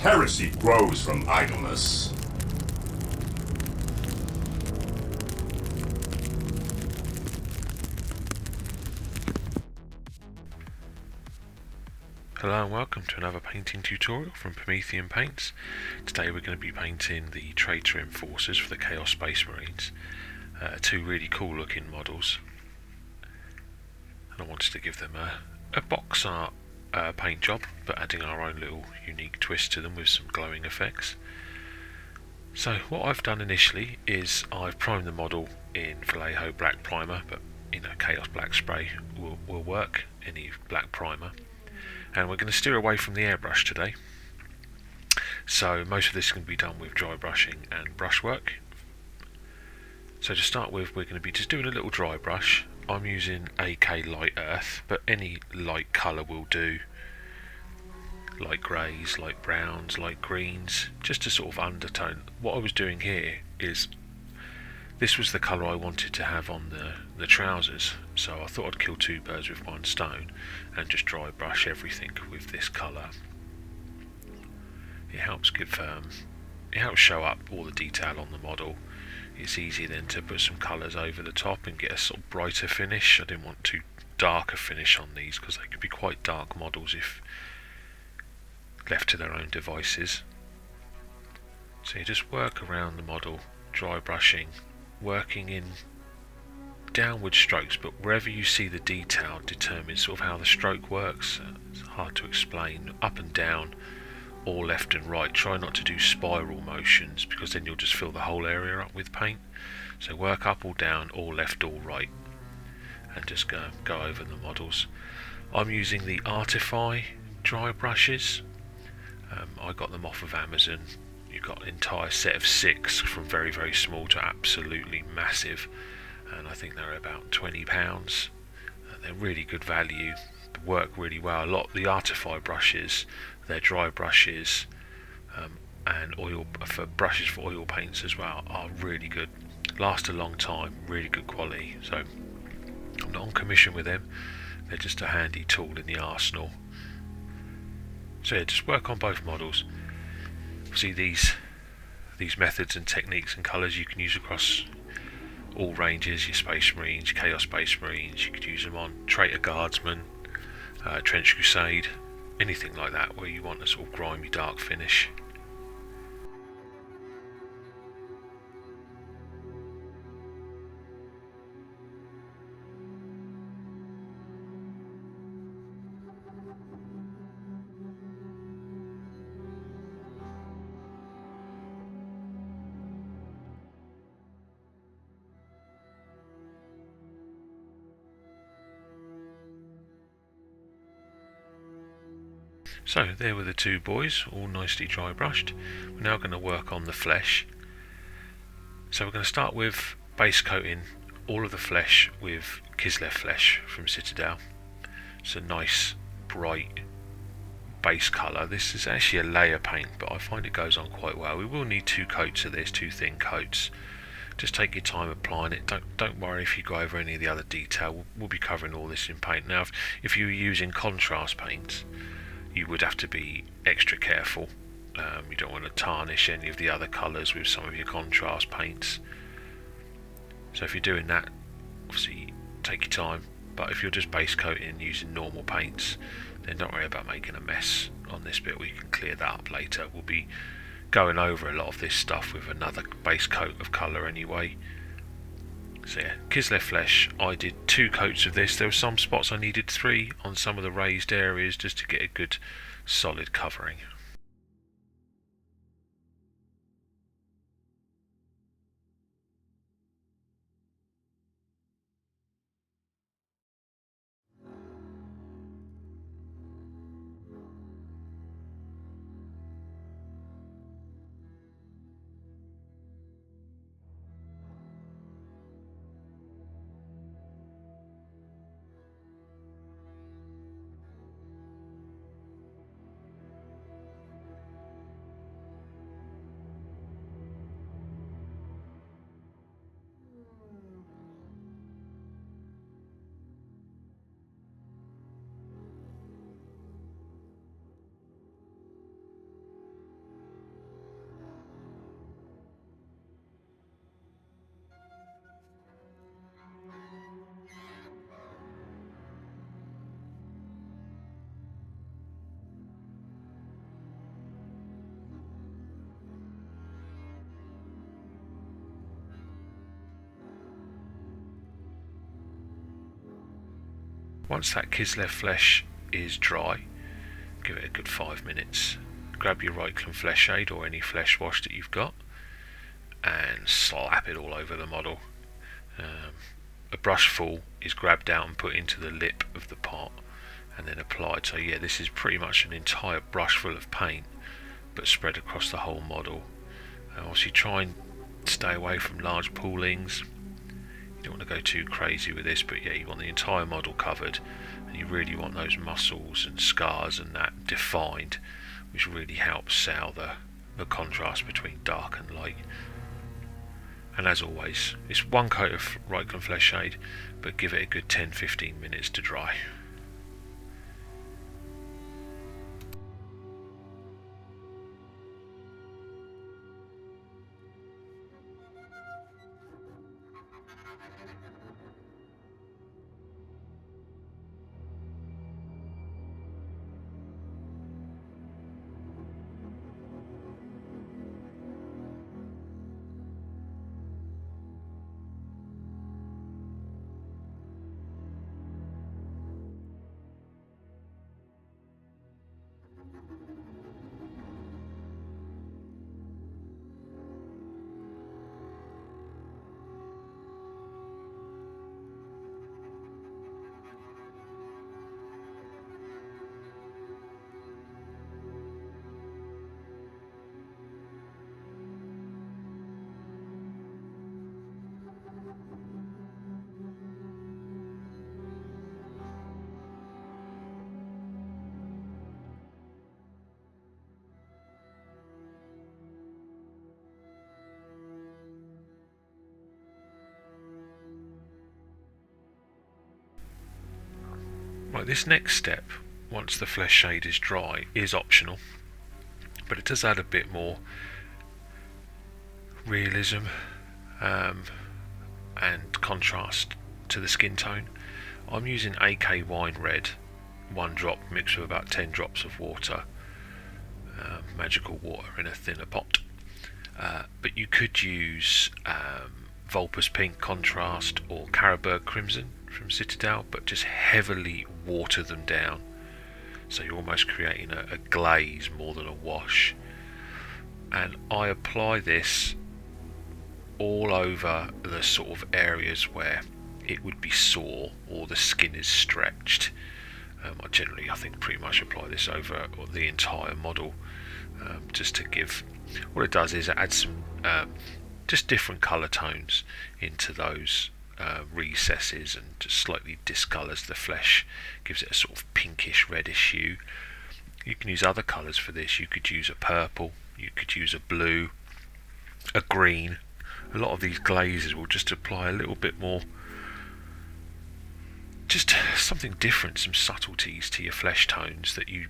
Heresy grows from idleness. Hello and welcome to another painting tutorial from Promethean Paints. Today we're going to be painting the Traitor Enforcers for the Chaos Space Marines. Two really cool looking models. And I wanted to give them a box art paint job, but adding our own little unique twist to them with some glowing effects. So what I've done initially is I've primed the model in Vallejo black primer, but Chaos black spray will work, any black primer. And we're going to steer away from the airbrush today. So most of this is going to be done with dry brushing and brushwork. So to start with, we're going to be just doing a little dry brush. I'm using AK Light Earth, but any light colour will do. Light greys, light browns, light greens, just to sort of undertone. What I was doing here is, this was the colour I wanted to have on the trousers, so I thought I'd kill two birds with one stone and just dry brush everything with this colour. It helps show up all the detail on the model. It's easy then to put some colours over the top and get a sort of brighter finish. I didn't want too dark a finish on these because they could be quite dark models if left to their own devices. So you just work around the model, dry brushing, working in downward strokes, but wherever you see the detail determines sort of how the stroke works. It's hard to explain. Up and down, or left and right. Try not to do spiral motions because then you'll just fill the whole area up with paint. So work up or down, or left or right, and just go over the models. I'm using the Artify dry brushes. I got them off of Amazon. You've got an entire set of 6, from very, very small to absolutely massive, and I think they're about £20. They're really good value, work really well. A lot of the Artify brushes, they're dry brushes, and brushes for oil paints as well, are really good, last a long time, really good quality. So I'm not on commission with them, they're just a handy tool in the arsenal. So yeah, just work on both models. See these methods and techniques and colours you can use across all ranges, your Space Marines, Chaos Space Marines. You could use them on Traitor Guardsmen, Trench Crusade, anything like that where you want a sort of grimy dark finish. So there were the two boys, all nicely dry brushed. We're now going to work on the flesh. So we're going to start with base coating all of the flesh with Kislev flesh from Citadel. It's a nice bright base colour. This is actually a layer paint, but I find it goes on quite well. We will need 2 coats of this, 2 thin coats. Just take your time applying it. Don't worry if you go over any of the other detail. We'll be covering all this in paint. Now if you're using contrast paints, you would have to be extra careful. You don't want to tarnish any of the other colours with some of your contrast paints. So if you're doing that, obviously take your time. But if you're just base coating using normal paints, then don't worry about making a mess on this bit. We can clear that up later. We'll be going over a lot of this stuff with another base coat of colour anyway. So yeah, Kislev flesh, I did 2 coats of this. There were some spots I needed 3 on some of the raised areas just to get a good solid covering. Once that Kislev flesh is dry, give it a good 5 minutes. Grab your Reikland flesh shade or any flesh wash that you've got and slap it all over the model. A brush full is grabbed out and put into the lip of the pot and then applied. So yeah, this is pretty much an entire brush full of paint but spread across the whole model. Obviously try and stay away from large poolings. You don't want to go too crazy with this, but yeah, you want the entire model covered and you really want those muscles and scars and that defined, which really helps sell the contrast between dark and light. And as always, it's one coat of Reikland flesh shade, but give it a good 10-15 minutes to dry. Right, this next step, once the flesh shade is dry, is optional, but it does add a bit more realism and contrast to the skin tone. I'm using AK wine red, 1 drop mixed with about 10 drops of water, magical water in a thinner pot. But you could use Vulpus pink contrast or Carroburg crimson from Citadel, but just heavily water them down, so you're almost creating a glaze more than a wash. And I apply this all over the sort of areas where it would be sore or the skin is stretched. I think pretty much apply this over the entire model, just to give, what it does is it adds some just different colour tones into those recesses and just slightly discolours the flesh, gives it a sort of pinkish reddish hue. You can use other colours for this. You could use a purple, you could use a blue, a green. A lot of these glazes will just apply a little bit more, just something different, some subtleties to your flesh tones that you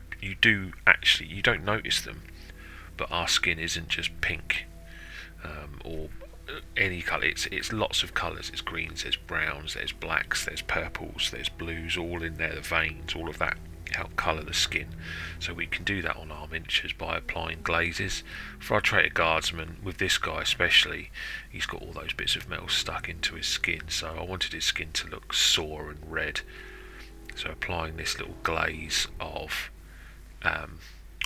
don't notice them, but our skin isn't just pink or any colour. It's lots of colours. It's greens, there's browns, there's blacks, there's purples, there's blues, all in there. The veins, all of that help colour the skin. So we can do that on our miniatures by applying glazes. For our Traitor Guardsman, with this guy especially, he's got all those bits of metal stuck into his skin, so I wanted his skin to look sore and red. So applying this little glaze of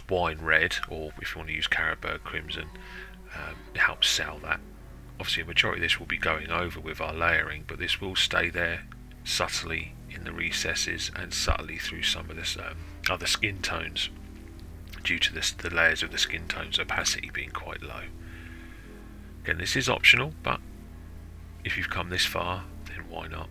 wine red, or if you want to use Carroburg crimson, it helps sell that. Obviously a majority of this will be going over with our layering, but this will stay there subtly in the recesses and subtly through some of this other skin tones, due to the layers of the skin tones opacity being quite low. Again, this is optional, but if you've come this far, then why not?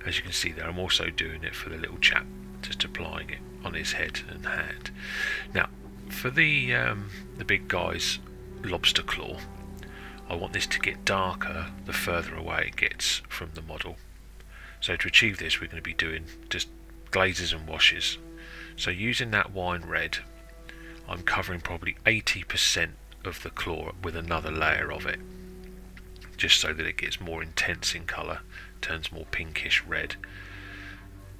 As you can see there, I'm also doing it for the little chap, just applying it on his head and hand. Now, for the big guy's lobster claw, I want this to get darker the further away it gets from the model. So to achieve this, we're going to be doing just glazes and washes. So using that wine red, I'm covering probably 80% of the claw with another layer of it, just so that it gets more intense in colour, turns more pinkish red.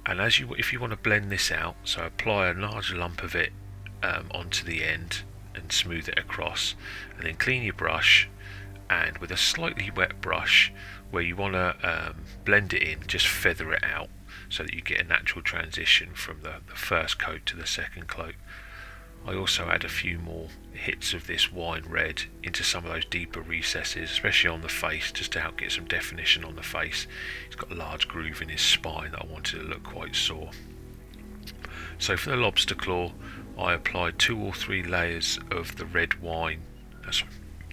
And if you want to blend this out, so apply a large lump of it onto the end and smooth it across, and then clean your brush, and with a slightly wet brush, where you want to blend it in, just feather it out so that you get a natural transition from the first coat to the second coat. I also add a few more hits of this wine red into some of those deeper recesses, especially on the face, just to help get some definition on the face. He's got a large groove in his spine that I wanted to look quite sore. So for the lobster claw, I applied 2 or 3 layers of the red wine,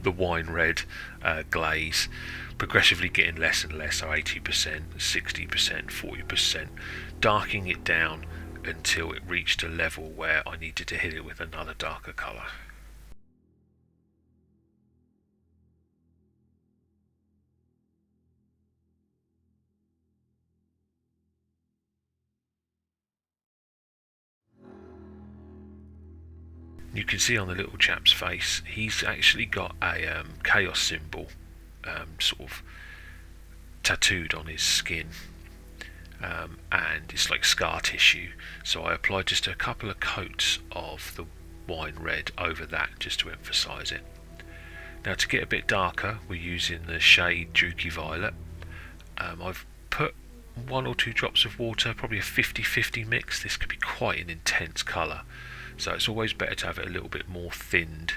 the wine red glaze, progressively getting less and less, so 80%, 60%, 40%, darkening it down until it reached a level where I needed to hit it with another darker colour. You can see on the little chap's face, he's actually got a chaos symbol sort of tattooed on his skin, and it's like scar tissue. So I applied just a couple of coats of the wine red over that just to emphasise it. Now to get a bit darker, we're using the shade Druky Violet. I've put 1 or 2 drops of water, probably a 50-50 mix. This could be quite an intense colour, so it's always better to have it a little bit more thinned,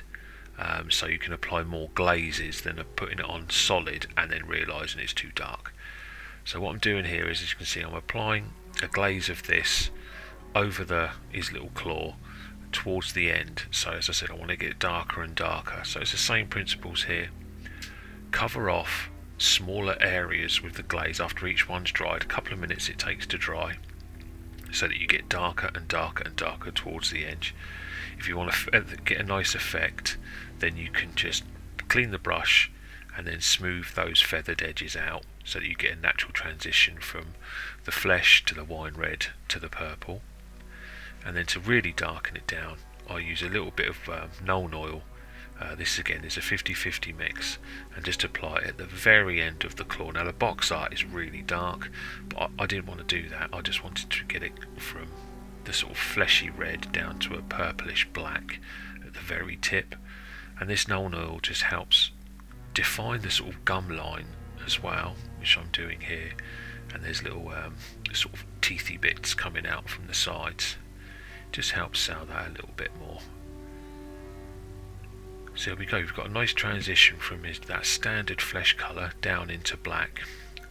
so you can apply more glazes than putting it on solid and then realising it's too dark. So what I'm doing here is, as you can see, I'm applying a glaze of this over his little claw towards the end. So as I said, I want to get it darker and darker. So it's the same principles here. Cover off smaller areas with the glaze after each one's dried. A couple of minutes it takes to dry, so that you get darker and darker and darker towards the edge. If you want to get a nice effect, then you can just clean the brush and then smooth those feathered edges out, so that you get a natural transition from the flesh to the wine red to the purple. And then to really darken it down, I use a little bit of Nuln Oil. This again is a 50-50 mix, and just apply it at the very end of the claw. Now the box art is really dark, but I didn't want to do that. I just wanted to get it from the sort of fleshy red down to a purplish black at the very tip. And this Nuln Oil just helps define the sort of gum line as well, which I'm doing here. And there's little sort of teethy bits coming out from the sides. Just helps sell that a little bit more. So there we go, we've got a nice transition from that standard flesh colour down into black,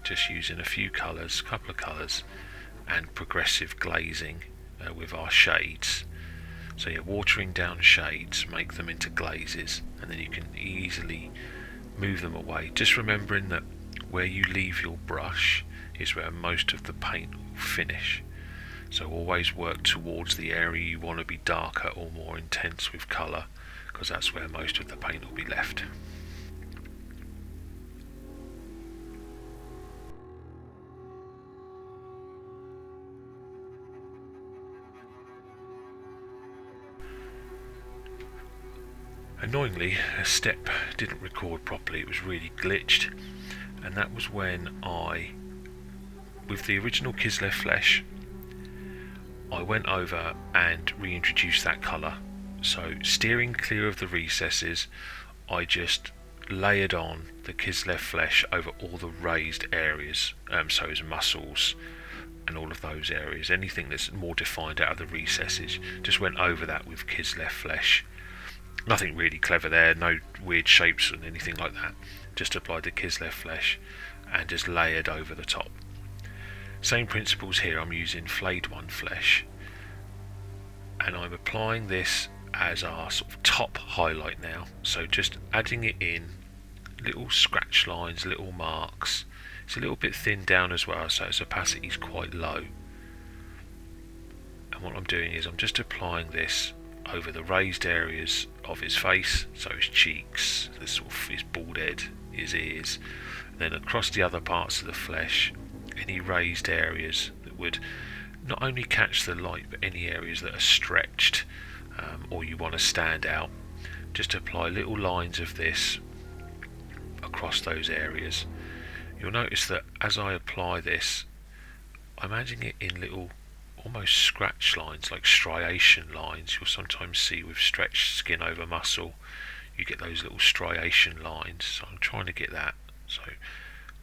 just using a few colours, a couple of colours, and progressive glazing with our shades. So you're watering down shades, make them into glazes, and then you can easily move them away. Just remembering that where you leave your brush is where most of the paint will finish. So always work towards the area you want to be darker or more intense with colour, because that's where most of the paint will be left. Annoyingly, a step didn't record properly, it was really glitched, and that was when with the original Kislev flesh, I went over and reintroduced that colour. So steering clear of the recesses, I just layered on the Kislev flesh over all the raised areas, so his muscles and all of those areas, anything that's more defined out of the recesses, just went over that with Kislev flesh. Nothing really clever there, no weird shapes and anything like that, just applied the Kislev flesh and just layered over the top. Same principles here, I'm using flayed one flesh, and I'm applying this as our sort of top highlight now. So just adding it in, little scratch lines, little marks, It's a little bit thinned down as well, so its opacity is quite low. And what I'm doing is I'm just applying this over the raised areas of his face, so his cheeks, his bald head, his ears, and then across the other parts of the flesh, any raised areas that would not only catch the light, but any areas that are stretched or you want to stand out. Just apply little lines of this across those areas. You'll notice that as I apply this, I'm adding it in little almost scratch lines, like striation lines. You'll sometimes see with stretched skin over muscle, you get those little striation lines. So I'm trying to get that. So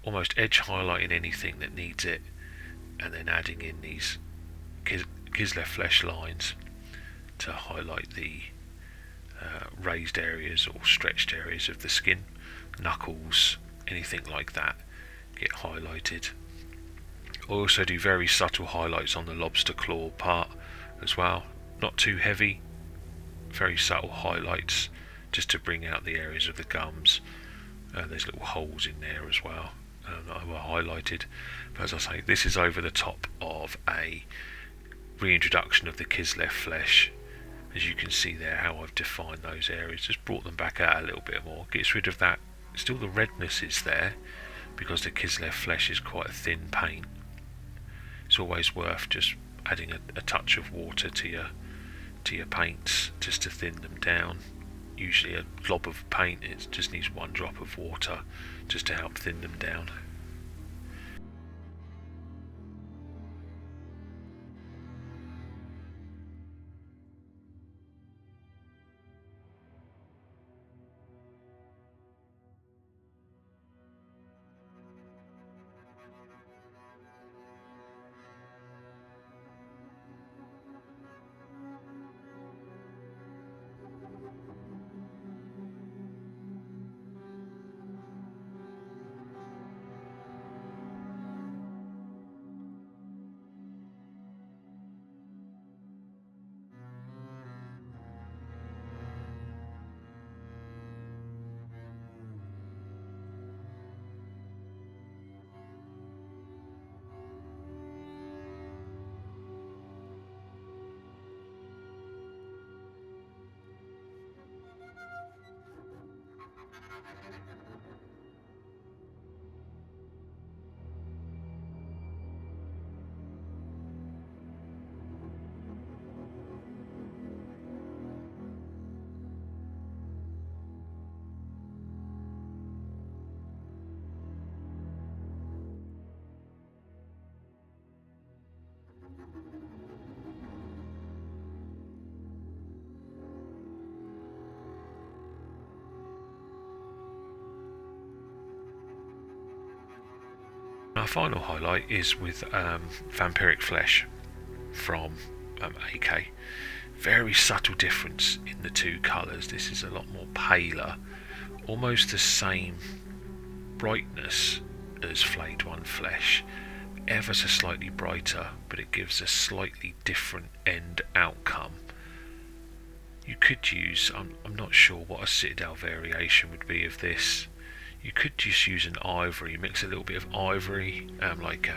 almost edge highlighting anything that needs it, and then adding in these Kislev flesh lines to highlight the raised areas or stretched areas of the skin, knuckles, anything like that get highlighted. I also do very subtle highlights on the lobster claw part as well, not too heavy, very subtle highlights just to bring out the areas of the gums. There's little holes in there as well that were highlighted, but as I say, this is over the top of a reintroduction of the Kislev flesh. As you can see there, how I've defined those areas, just brought them back out a little bit more, gets rid of that. Still the redness is there because the Kislev flesh is quite a thin paint. It's always worth just adding a touch of water to your paints just to thin them down. Usually a glob of paint, it just needs one drop of water just to help thin them down. Our final highlight is with vampiric flesh from AK. Very subtle difference in the two colours. This is a lot more paler, almost the same brightness as Flayed One flesh, ever so slightly brighter, but it gives a slightly different end outcome. You could use, I'm not sure what a Citadel variation would be of this. You could just use an ivory, mix a little bit of ivory, like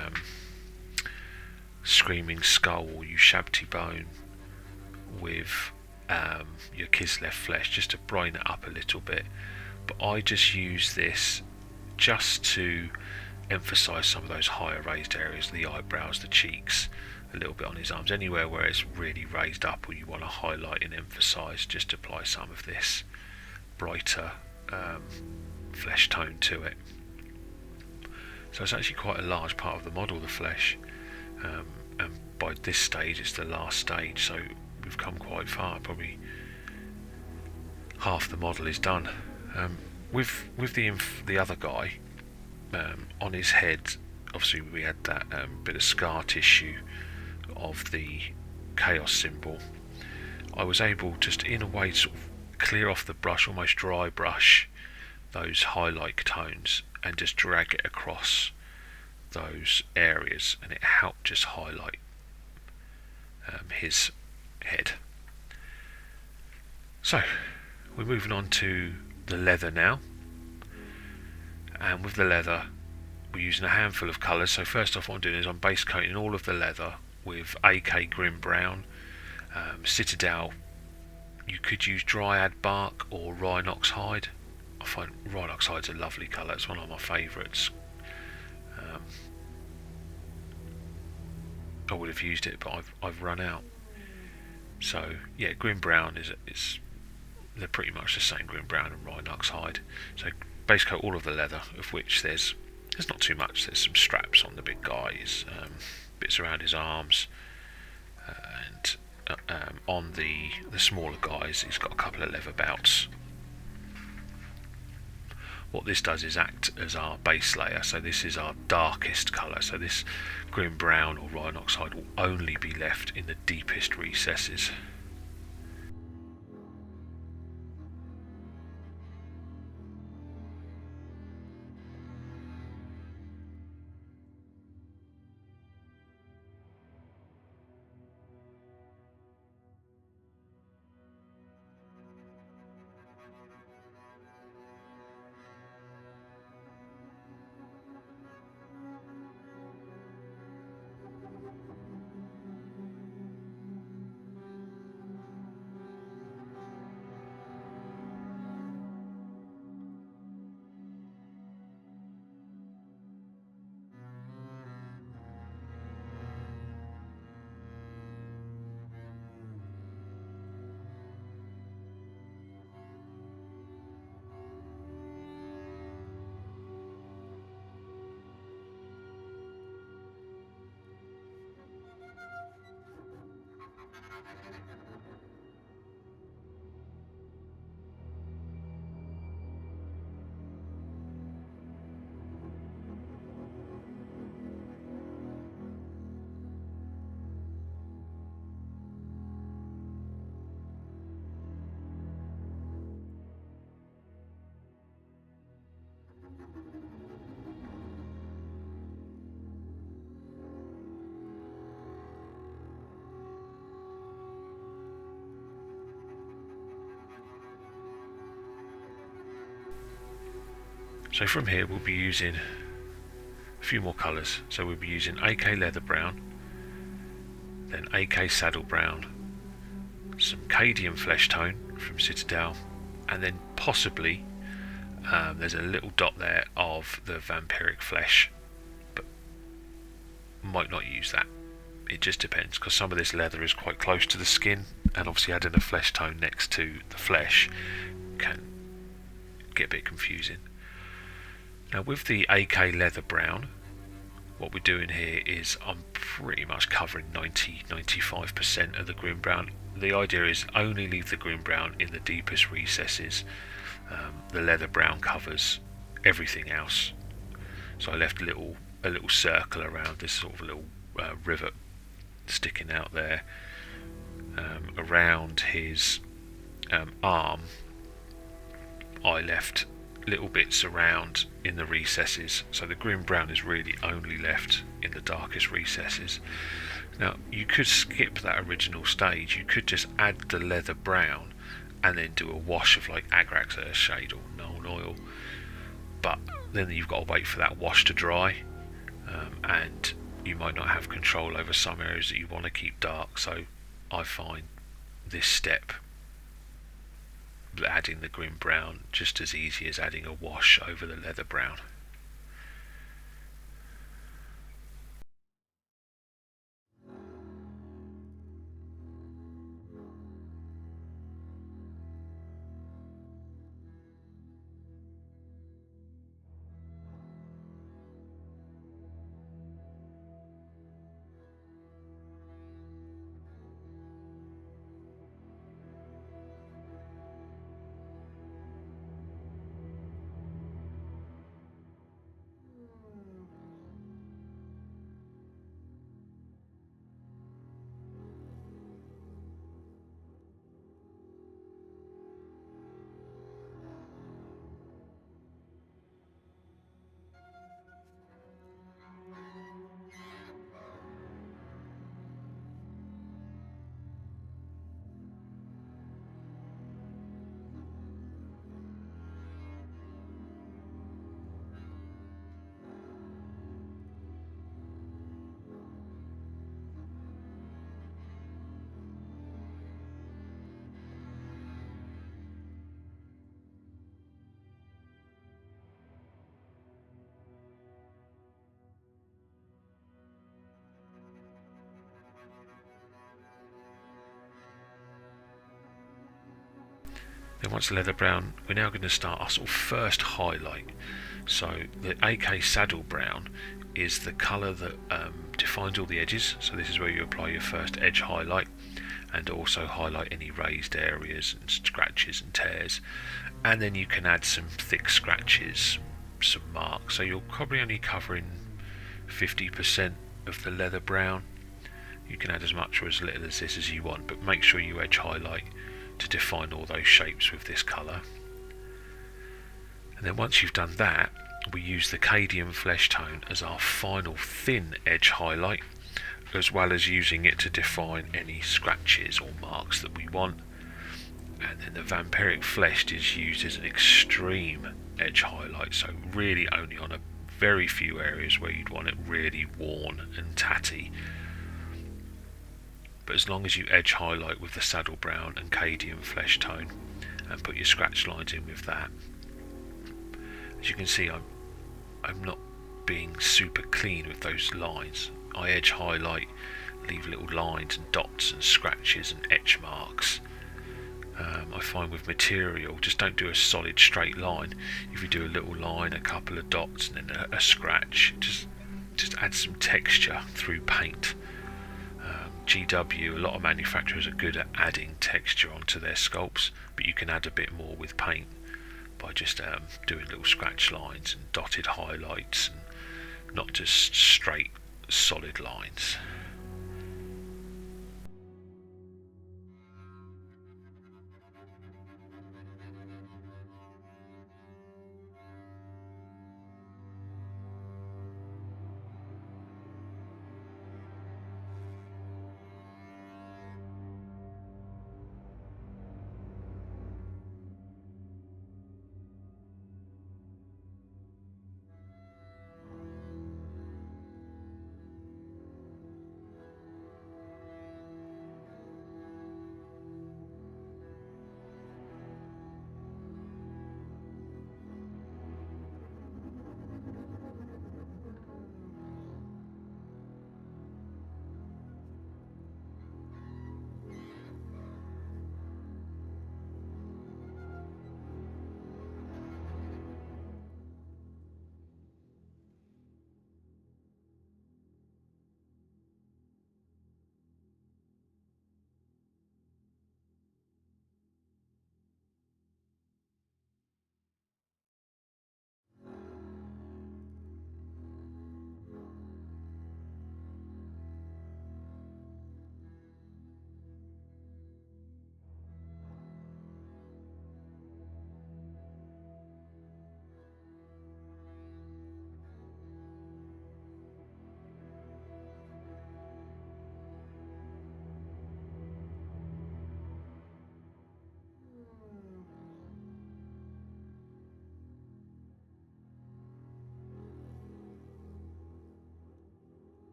Screaming Skull, or you Shabti Bone with your Kislev flesh, just to brighten it up a little bit. But I just use this just to emphasise some of those higher raised areas, the eyebrows, the cheeks, a little bit on his arms, anywhere where it's really raised up or you want to highlight and emphasise, just apply some of this brighter flesh tone to it. So it's actually quite a large part of the model, the flesh, and by this stage it's the last stage, so we've come quite far. Probably half the model is done. With the other guy, on his head, obviously we had that bit of scar tissue of the chaos symbol. I was able just in a way to sort of clear off the brush, almost dry brush those highlight tones and just drag it across those areas, and it helped just highlight his head. So we're moving on to the leather now, and with the leather we're using a handful of colours. So first off, what I'm doing is I'm base coating all of the leather with AK Grim Brown, Citadel. You could use Dryad Bark or Rhinox Hide. I find Rhinox Hide's a lovely colour, it's one of my favourites. I would have used it, but I've run out. So yeah, Grim Brown is they're pretty much the same, Grim Brown and Rhinox Hide. So base coat all of the leather, of which there's not too much. There's some straps on the big guys, bits around his arms, and on the smaller guys he's got a couple of leather belts. What this does is act as our base layer, so this is our darkest colour. So this Grim Brown or Rhinox Hide will only be left in the deepest recesses. So from here we'll be using a few more colours. So we'll be using AK Leather Brown, then AK Saddle Brown, some Cadian Flesh Tone from Citadel, and then possibly there's a little dot there of the Vampiric Flesh, but might not use that. It just depends, because some of this leather is quite close to the skin, and obviously adding a flesh tone next to the flesh can get a bit confusing. Now with the AK Leather Brown, what we're doing here is I'm pretty much covering 90-95% of the Grim Brown. The idea is only leave the Grim Brown in the deepest recesses. The Leather Brown covers everything else. So I left a little circle around this sort of little rivet sticking out there. Around his arm I left little bits around in the recesses, so the Grim Brown is really only left in the darkest recesses. Now you could skip that original stage, you could just add the Leather Brown and then do a wash of like Agrax Earthshade or Nuln Oil, but then you've got to wait for that wash to dry, and you might not have control over some areas that you want to keep dark. So I find this step, adding the Grim Brown, just as easy as adding a wash over the Leather Brown. Then once the leather brown, we're now going to start our sort of first highlight. So the AK saddle brown is the colour that defines all the edges. So this is where you apply your first edge highlight, and also highlight any raised areas and scratches and tears. And then you can add some thick scratches, some marks. So you're probably only covering 50% of the leather brown. You can add as much or as little as this as you want, but make sure you edge highlight to define all those shapes with this colour. And then once you've done that, we use the cadmium flesh tone as our final thin edge highlight, as well as using it to define any scratches or marks that we want. And then the vampiric flesh is used as an extreme edge highlight, so really only on a very few areas where you'd want it really worn and tatty. But as long as you edge highlight with the saddle brown and cadmium flesh tone and put your scratch lines in with that, as you can see, I'm not being super clean with those lines. I edge highlight, leave little lines and dots and scratches and etch marks. I find with material, just don't do a solid straight line. If you do a little line, a couple of dots, and then a scratch, just add some texture through paint. GW, a lot of manufacturers are good at adding texture onto their sculpts, but you can add a bit more with paint by just doing little scratch lines and dotted highlights, and not just straight solid lines.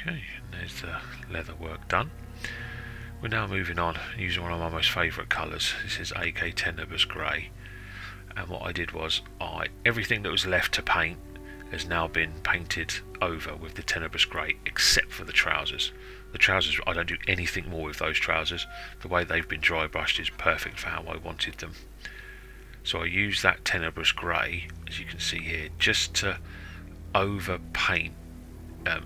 Okay, and there's the leather work done. We're now moving on using one of my most favourite colours. This is AK Tenebrous Grey, and what I did was everything that was left to paint has now been painted over with the Tenebrous Grey, except for the trousers. The trousers, I don't do anything more with those trousers. The way they've been dry brushed is perfect for how I wanted them. So I use that Tenebrous Grey, as you can see here, just to over paint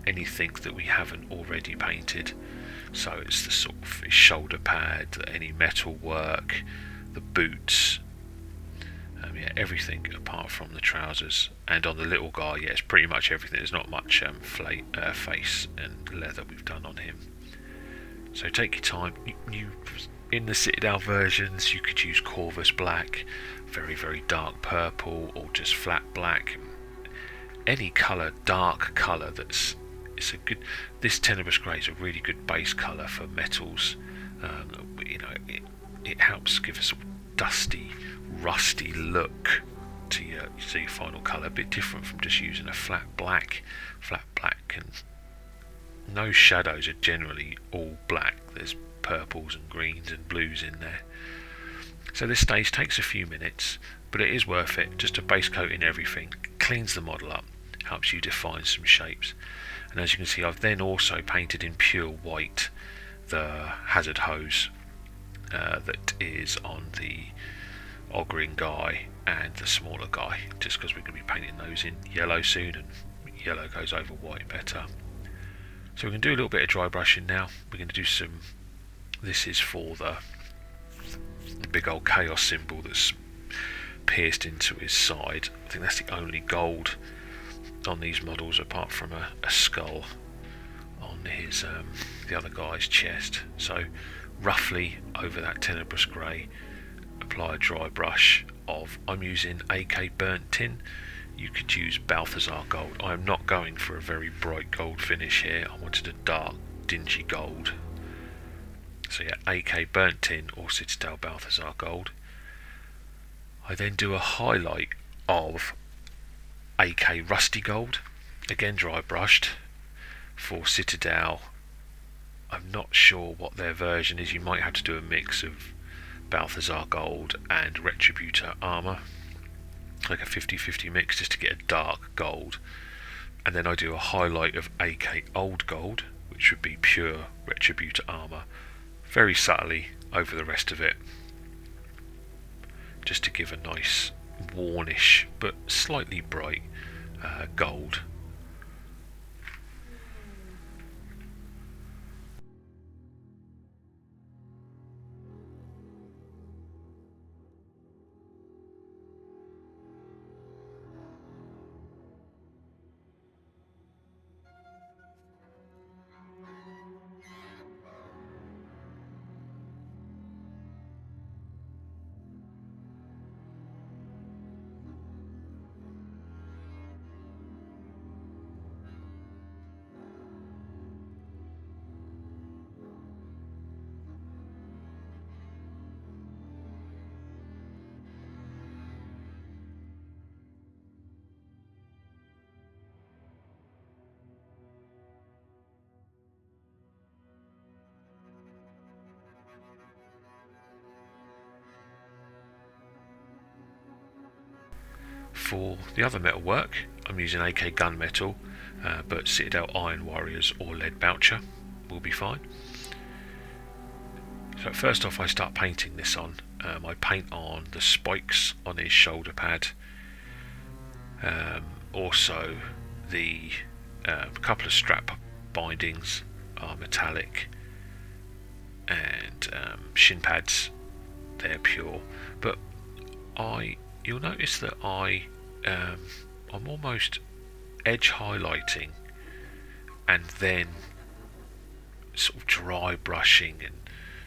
anything that we haven't already painted. So it's the sort of his shoulder pad, any metal work, the boots, yeah, everything apart from the trousers. And on the little guy, yeah, it's pretty much everything. There's not much face and leather we've done on him. So take your time. You in the Citadel versions, you could use Corvus black, very, very dark purple, or just flat black. Any colour, dark colour it's a good. This Tenebrous Grey is a really good base colour for metals. You know, it helps give a sort of dusty, rusty look to your final colour. A bit different from just using a flat black. Flat black and no shadows are generally all black. There's purples and greens and blues in there. So this stage takes a few minutes, but it is worth it. Just a base coat in everything, cleans the model up, helps you define some shapes. And as you can see, I've then also painted in pure white the hazard hose that is on the Ogrin guy and the smaller guy, just because we're going to be painting those in yellow soon, and yellow goes over white better. So we're going to do a little bit of dry brushing now. We're going to do some. This is for the big old chaos symbol that's pierced into his side. I think that's the only gold on these models, apart from a skull on his the other guy's chest. So roughly over that Tenebrous Grey, apply a dry brush of, I'm using AK burnt tin. You could use Balthazar gold. I am not going for a very bright gold finish here. I wanted a dark, dingy gold. So yeah, AK burnt tin or Citadel Balthazar gold. I then do a highlight of AK rusty gold, again dry brushed. For Citadel, I'm not sure what their version is. You might have to do a mix of Balthazar gold and Retributor armour, like a 50-50 mix, just to get a dark gold. And then I do a highlight of AK old gold, which would be pure Retributor armour, very subtly over the rest of it, just to give a nice warnish but slightly bright gold. For the other metal work, I'm using AK gunmetal, but Citadel Iron Warriors or Lead Boucher will be fine. So first off, I start painting this on. I paint on the spikes on his shoulder pad, also the couple of strap bindings are metallic, and shin pads, they're pure. But you'll notice that I'm almost edge highlighting and then sort of dry brushing and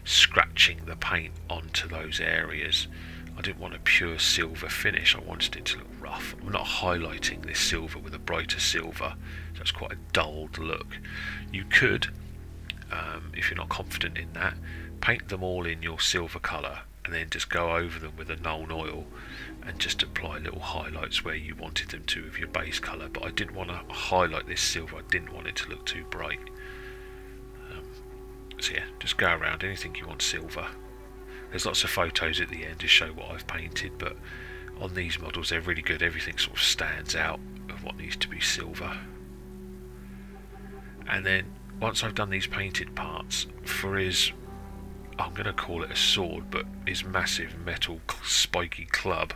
scratching the paint onto those areas. I didn't want a pure silver finish, I wanted it to look rough. I'm not highlighting this silver with a brighter silver, so it's quite a dulled look. You could, if you're not confident in that, paint them all in your silver colour and then just go over them with a Nuln Oil and just apply little highlights where you wanted them to with your base colour. But I didn't want to highlight this silver, I didn't want it to look too bright. So yeah, just go around anything you want silver. There's lots of photos at the end to show what I've painted, but on these models they're really good. Everything sort of stands out of what needs to be silver. And then once I've done these painted parts, for his, I'm going to call it a sword, but his massive metal spiky club,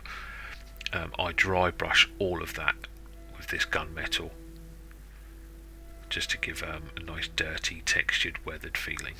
I dry brush all of that with this gunmetal, just to give a nice dirty, textured, weathered feeling.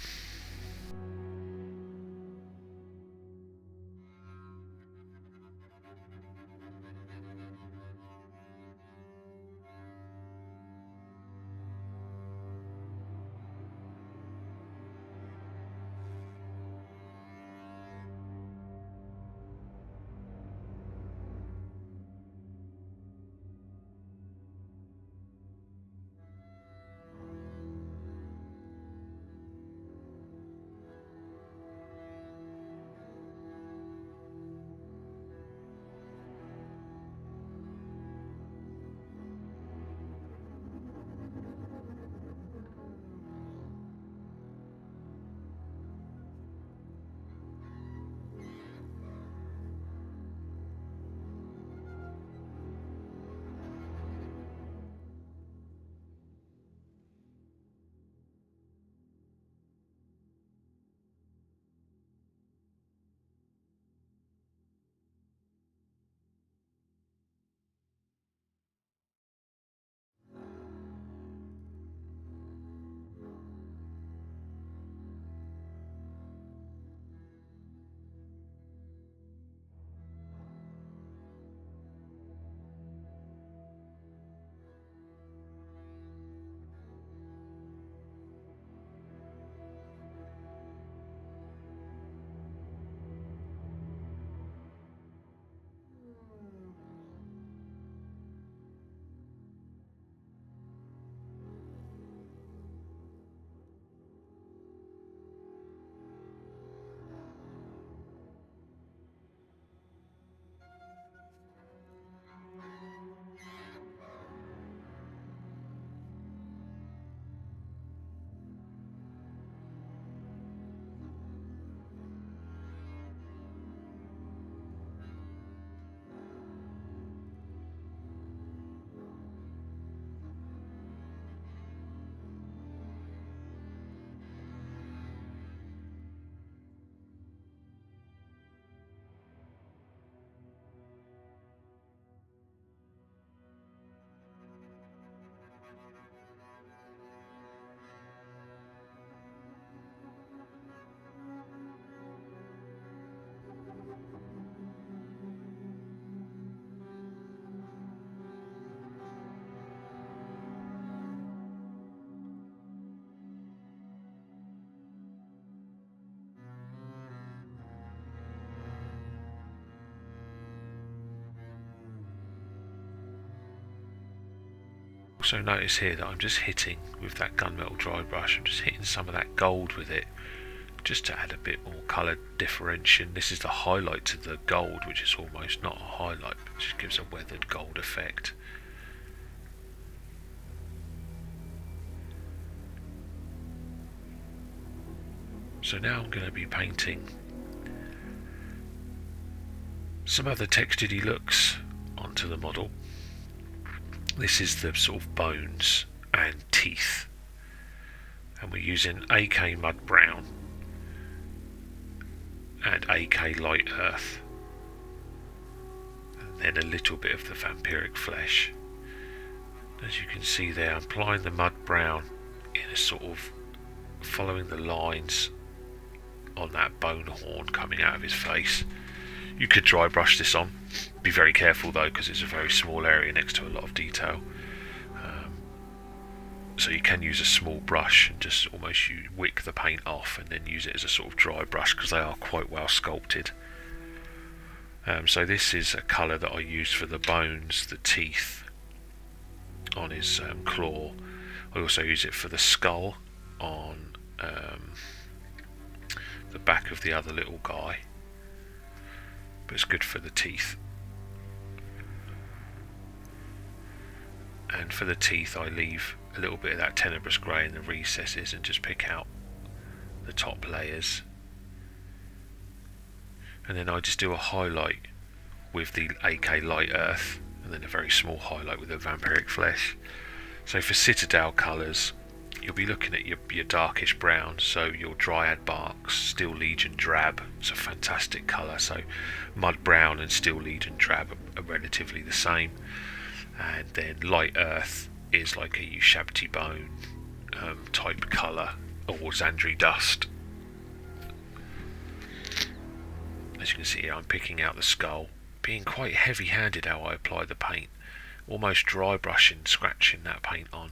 Also notice here that I'm just hitting with that gunmetal dry brush, I'm just hitting some of that gold with it just to add a bit more colour differentiation. This is the highlight to the gold, which is almost not a highlight, but just gives a weathered gold effect. So now I'm going to be painting some other textured looks onto the model. This is the sort of bones and teeth, and we're using AK Mud Brown and AK Light Earth, and then a little bit of the vampiric flesh. As you can see there, I'm applying the Mud Brown in a sort of following the lines on that bone horn coming out of his face. You could dry brush this on. Be very careful though, because it's a very small area next to a lot of detail. So you can use a small brush and just almost wick the paint off and then use it as a sort of dry brush, because they are quite well sculpted. So this is a colour that I used for the bones, the teeth on his claw. I also use it for the skull on the back of the other little guy, but it's good for the teeth. And for the teeth I leave a little bit of that tenebrous grey in the recesses and just pick out the top layers, and then I just do a highlight with the AK Light Earth and then a very small highlight with the vampiric flesh. So for Citadel colours you'll be looking at your darkish brown, so your Dryad Barks, Steel Legion Drab, it's a fantastic colour. So Mud Brown and Steel Legion Drab are relatively the same, and then Light Earth is like a Ushabti bone type colour, or Xandri dust. As you can see here, I'm picking out the skull, being quite heavy-handed how I apply the paint, almost dry brushing, scratching that paint on.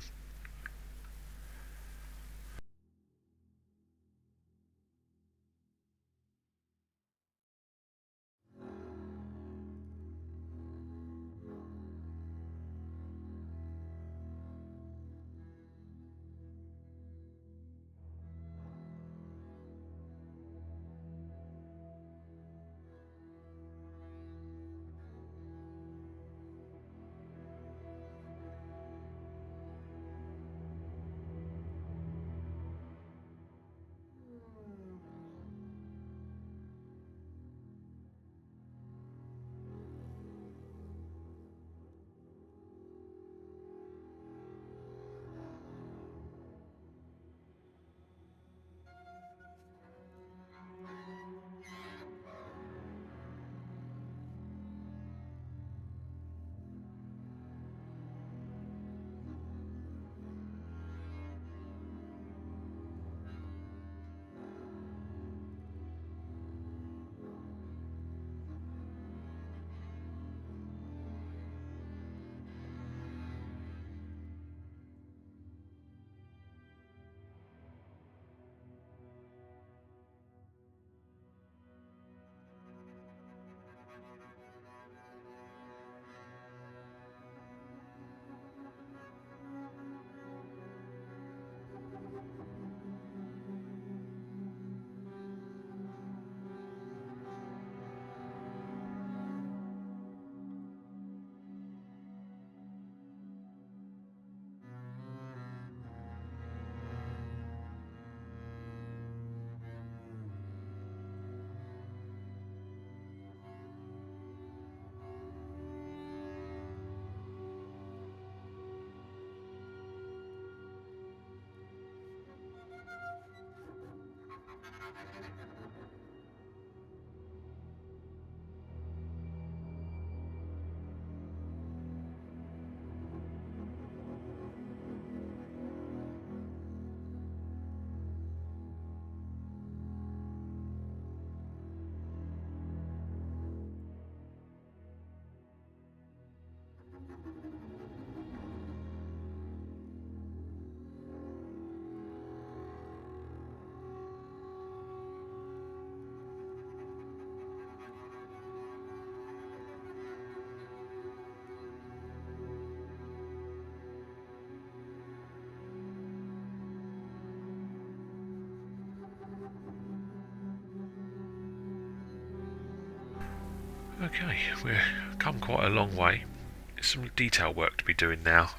Okay, we've come quite a long way. There's some detail work to be doing now,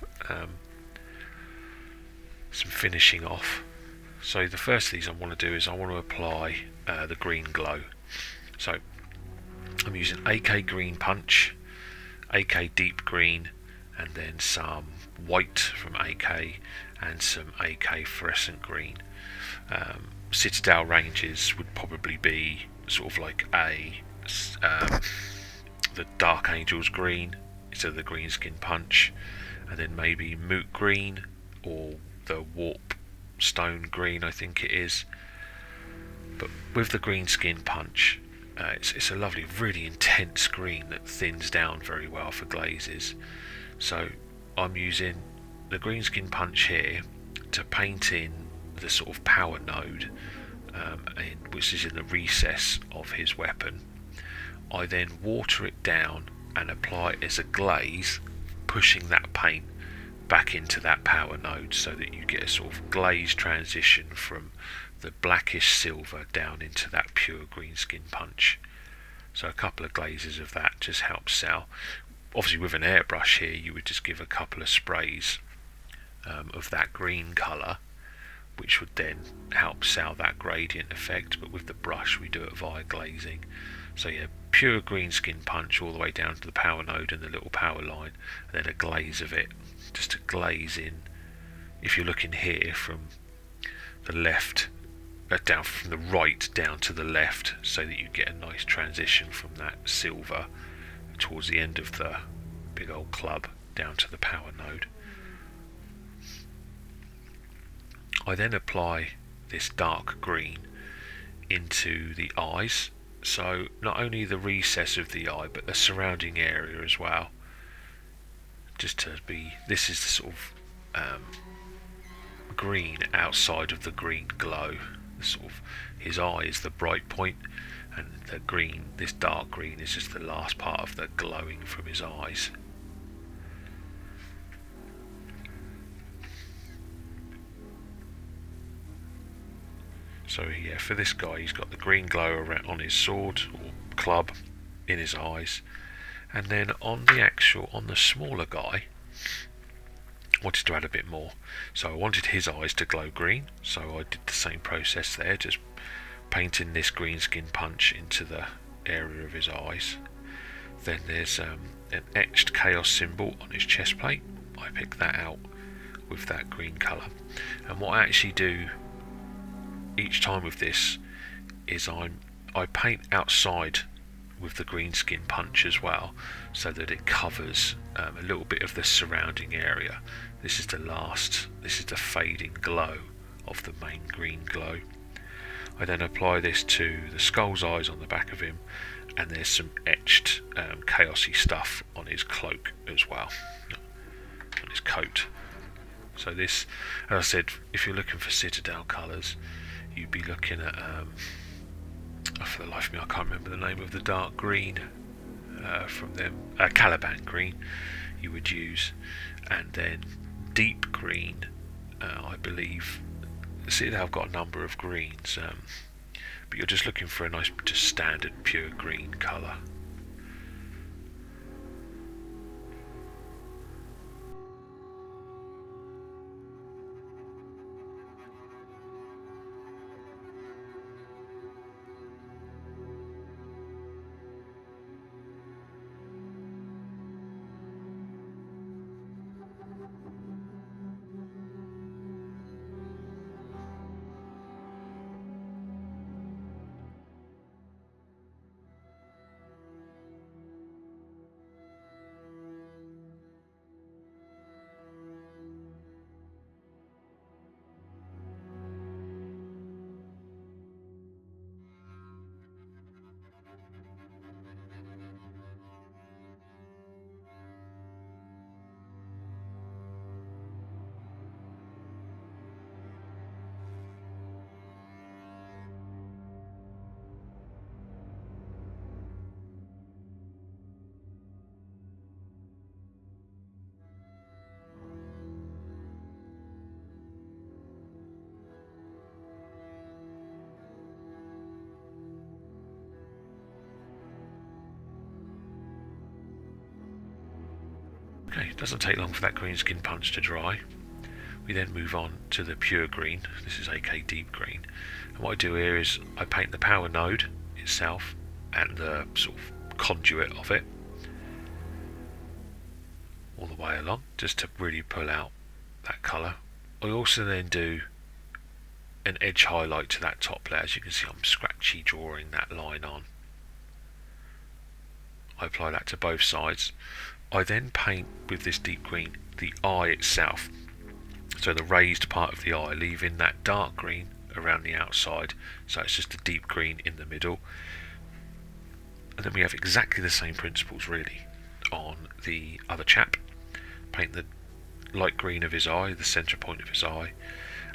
some finishing off. So the first of these I want to do is I want to apply the green glow. So I'm using AK green punch, AK deep green, and then some white from AK and some AK fluorescent green. Citadel ranges would probably be sort of like the Dark Angels green instead of the green skin punch, and then maybe moot green or the warp stone green, I think it is. But with the green skin punch, it's a lovely, really intense green that thins down very well for glazes. So I'm using the green skin punch here to paint in the sort of power node, which is in the recess of his weapon. I then water it down and apply it as a glaze, pushing that paint back into that power node so that you get a sort of glaze transition from the blackish silver down into that pure green skin punch. So a couple of glazes of that just helps sell. Obviously with an airbrush here you would just give a couple of sprays of that green colour, which would then help sell that gradient effect, but with the brush we do it via glazing. So yeah, pure green skin punch all the way down to the power node and the little power line, and then a glaze of it, just to glaze in. If you're looking here from the left, down from the right down to the left, so that you get a nice transition from that silver towards the end of the big old club down to the power node. I then apply this dark green into the eyes, so not only the recess of the eye but the surrounding area as well, just to be, this is the sort of green outside of the green glow. The sort of, his eye is the bright point, and the green, this dark green, is just the last part of the glowing from his eyes. So yeah, for this guy, he's got the green glow around on his sword or club, in his eyes, and then on the smaller guy, I wanted to add a bit more. So I wanted his eyes to glow green, so I did the same process there, just painting this green skin punch into the area of his eyes. Then there's an etched chaos symbol on his chest plate. I picked that out with that green colour, and what I actually do each time with this is I paint outside with the green skin punch as well, so that it covers a little bit of the surrounding area. This is the fading glow of the main green glow. I then apply this to the skull's eyes on the back of him, and there's some etched chaosy stuff on his cloak as well, on his coat. So this, as I said, if you're looking for Citadel colours, you'd be looking at, for the life of me I can't remember the name of the dark green from them, Caliban green you would use, and then deep green, I believe. See, they've got a number of greens, but you're just looking for a nice, just standard pure green colour. Okay, it doesn't take long for that green skin punch to dry. We then move on to the pure green. This is AK deep green. And what I do here is I paint the power node itself and the sort of conduit of it all the way along, just to really pull out that colour. I also then do an edge highlight to that top layer. As you can see, I'm scratchy drawing that line on. I apply that to both sides. I then paint with this deep green the eye itself, so the raised part of the eye, leaving that dark green around the outside, so it's just a deep green in the middle. And then we have exactly the same principles really on the other chap. Paint the light green of his eye, the centre point of his eye,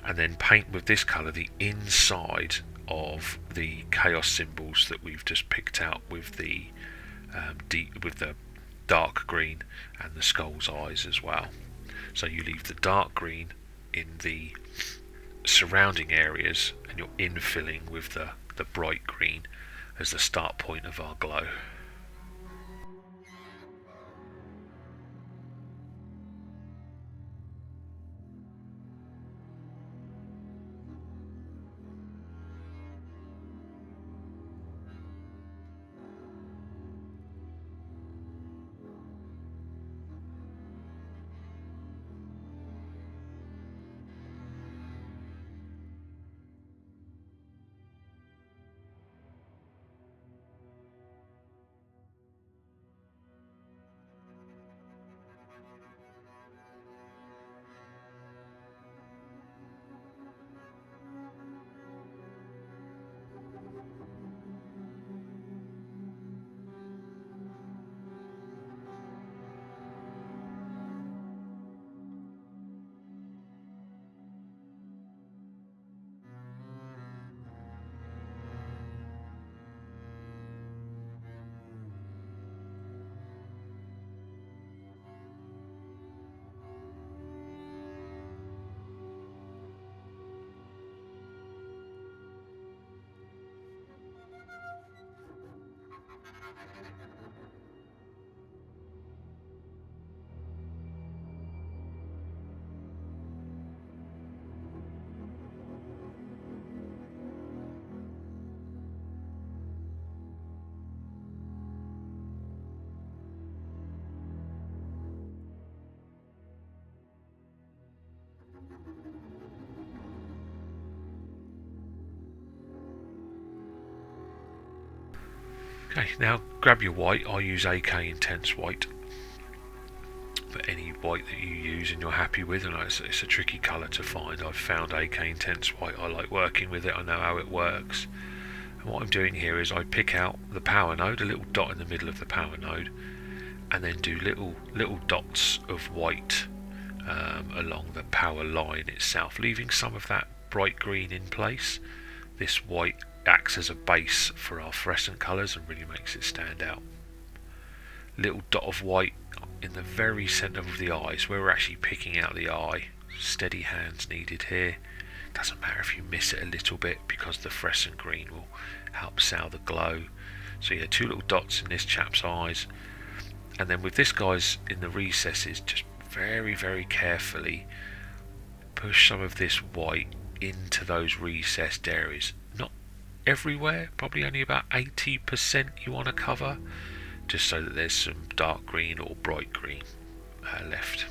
and then paint with this colour the inside of the chaos symbols that we've just picked out with the dark green and the skull's eyes as well. So you leave the dark green in the surrounding areas, and you're infilling with the bright green as the start point of our glow. Okay, now grab your white. I use AK Intense White for any white that you use and you're happy with. And it's a tricky colour to find. I've found AK Intense White. I like working with it. I know how it works. And what I'm doing here is I pick out the power node, a little dot in the middle of the power node, and then do little dots of white along the power line itself, leaving some of that bright green in place. This white acts as a base for our fluorescent colours and really makes it stand out. Little dot of white in the very centre of the eyes, where we're actually picking out the eye. Steady hands needed here. Doesn't matter if you miss it a little bit, because the fluorescent green will help sell the glow. So yeah, 2 little dots in this chap's eyes, and then with this guy's in the recesses, just very, very carefully push some of this white into those recessed areas. Not everywhere, probably only about 80% you want to cover, just so that there's some dark green or bright green left.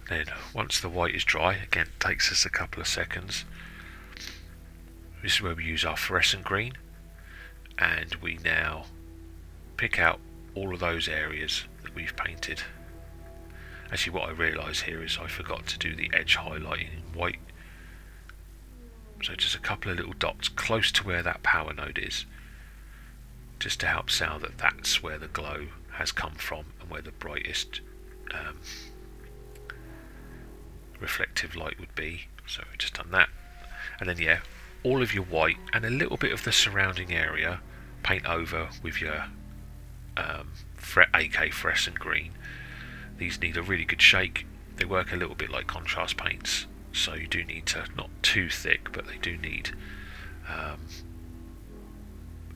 Then once the white is dry, again it takes us a couple of seconds, this is where we use our fluorescent green, and we now pick out all of those areas that we've painted. Actually, what I realise here is I forgot to do the edge highlighting in white, so just a couple of little dots close to where that power node is, just to help sell that that's where the glow has come from and where the brightest reflective light would be. So we've just done that, and then yeah, all of your white and a little bit of the surrounding area paint over with your AK fluorescent green. These need a really good shake. They work a little bit like contrast paints, so you do need to, not too thick, but they do need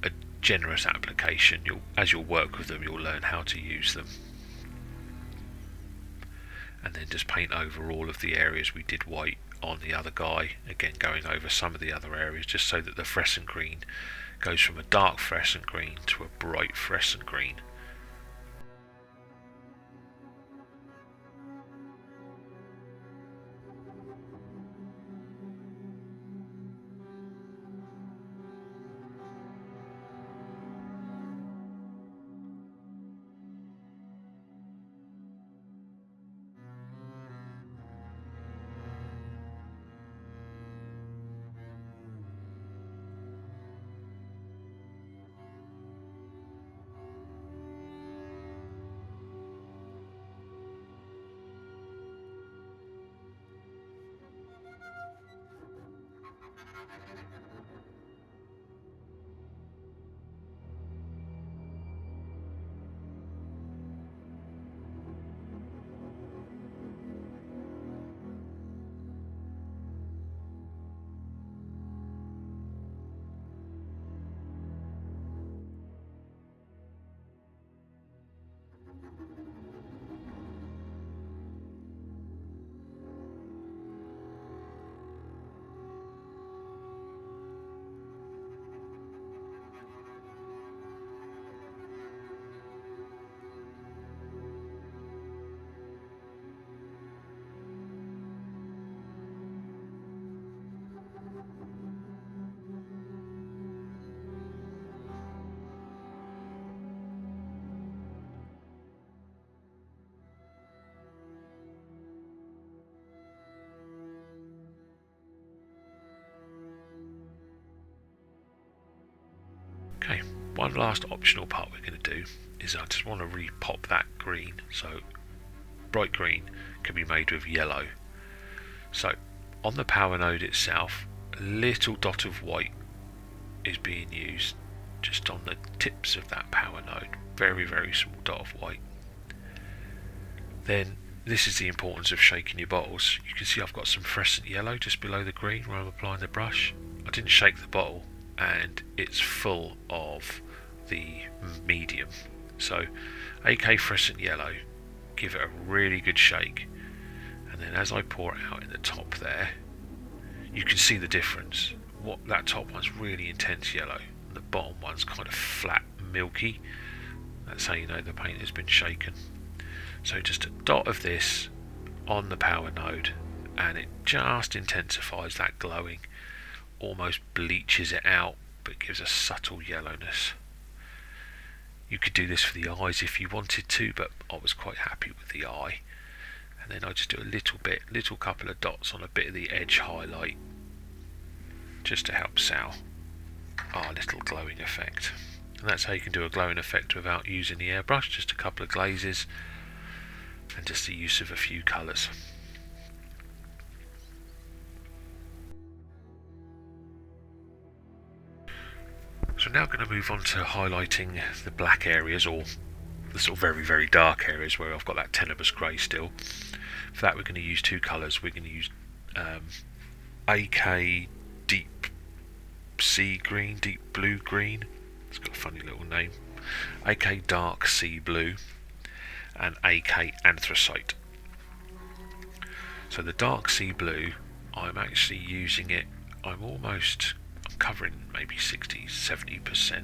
a generous application. As you'll work with them, you'll learn how to use them. And then just paint over all of the areas we did white on the other guy, again going over some of the other areas, just so that the fluorescent green goes from a dark fluorescent green to a bright fluorescent green. Okay, one last optional part we're going to do is I just want to re-pop that green. So bright green can be made with yellow. So on the power node itself, a little dot of white is being used just on the tips of that power node. Very, very small dot of white. Then this is the importance of shaking your bottles. You can see I've got some fluorescent yellow just below the green where I'm applying the brush. I didn't shake the bottle and it's full of the medium. So AK fluorescent yellow, give it a really good shake, and then as I pour it out in the top there, you can see the difference. That top one's really intense yellow, and the bottom one's kind of flat, milky. That's how you know the paint has been shaken. So just a dot of this on the power node, and it just intensifies that glowing, almost bleaches it out, but gives a subtle yellowness. You could do this for the eyes if you wanted to, but I was quite happy with the eye. And then I just do a little couple of dots on a bit of the edge highlight, just to help sell our little glowing effect. And that's how you can do a glowing effect without using the airbrush, just a couple of glazes and just the use of a few colours. So now I'm going to move on to highlighting the black areas, or the sort of very, very dark areas where I've got that tenebrous grey still. For that we're going to use two colours. We're going to use AK Deep Sea Green, Deep Blue Green. It's got a funny little name. AK Dark Sea Blue and AK Anthracite. So the Dark Sea Blue, I'm actually using it, I'm covering maybe 60-70%,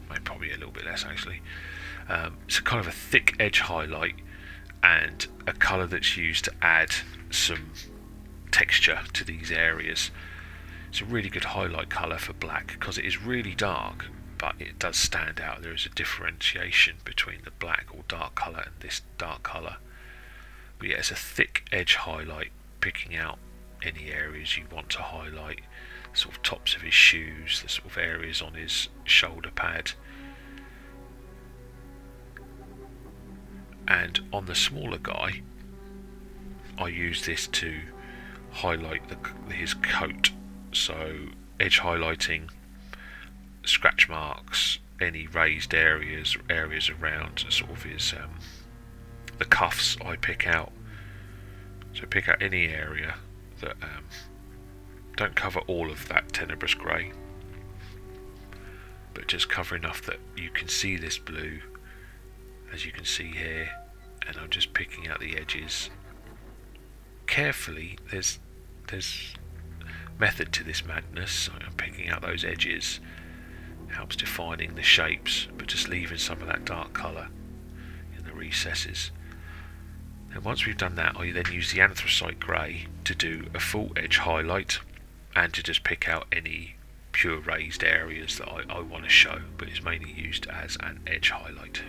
maybe probably a little bit less actually. It's a kind of a thick edge highlight and a colour that's used to add some texture to these areas. It's a really good highlight colour for black because it is really dark, but it does stand out. There is a differentiation between the black or dark colour and this dark colour. But yeah, it's a thick edge highlight, picking out any areas you want to highlight. Sort of tops of his shoes, the sort of areas on his shoulder pad, and on the smaller guy I use this to highlight his coat, so edge highlighting, scratch marks, any raised areas around sort of his the cuffs I pick out. So pick out any area that don't cover all of that tenebrous grey, but just cover enough that you can see this blue, as you can see here, and I'm just picking out the edges carefully. There's method to this madness. So I'm picking out those edges, helps defining the shapes, but just leaving some of that dark colour in the recesses. And once we've done that, I then use the anthracite grey to do a full edge highlight and to just pick out any pure raised areas that I want to show, but it's mainly used as an edge highlight.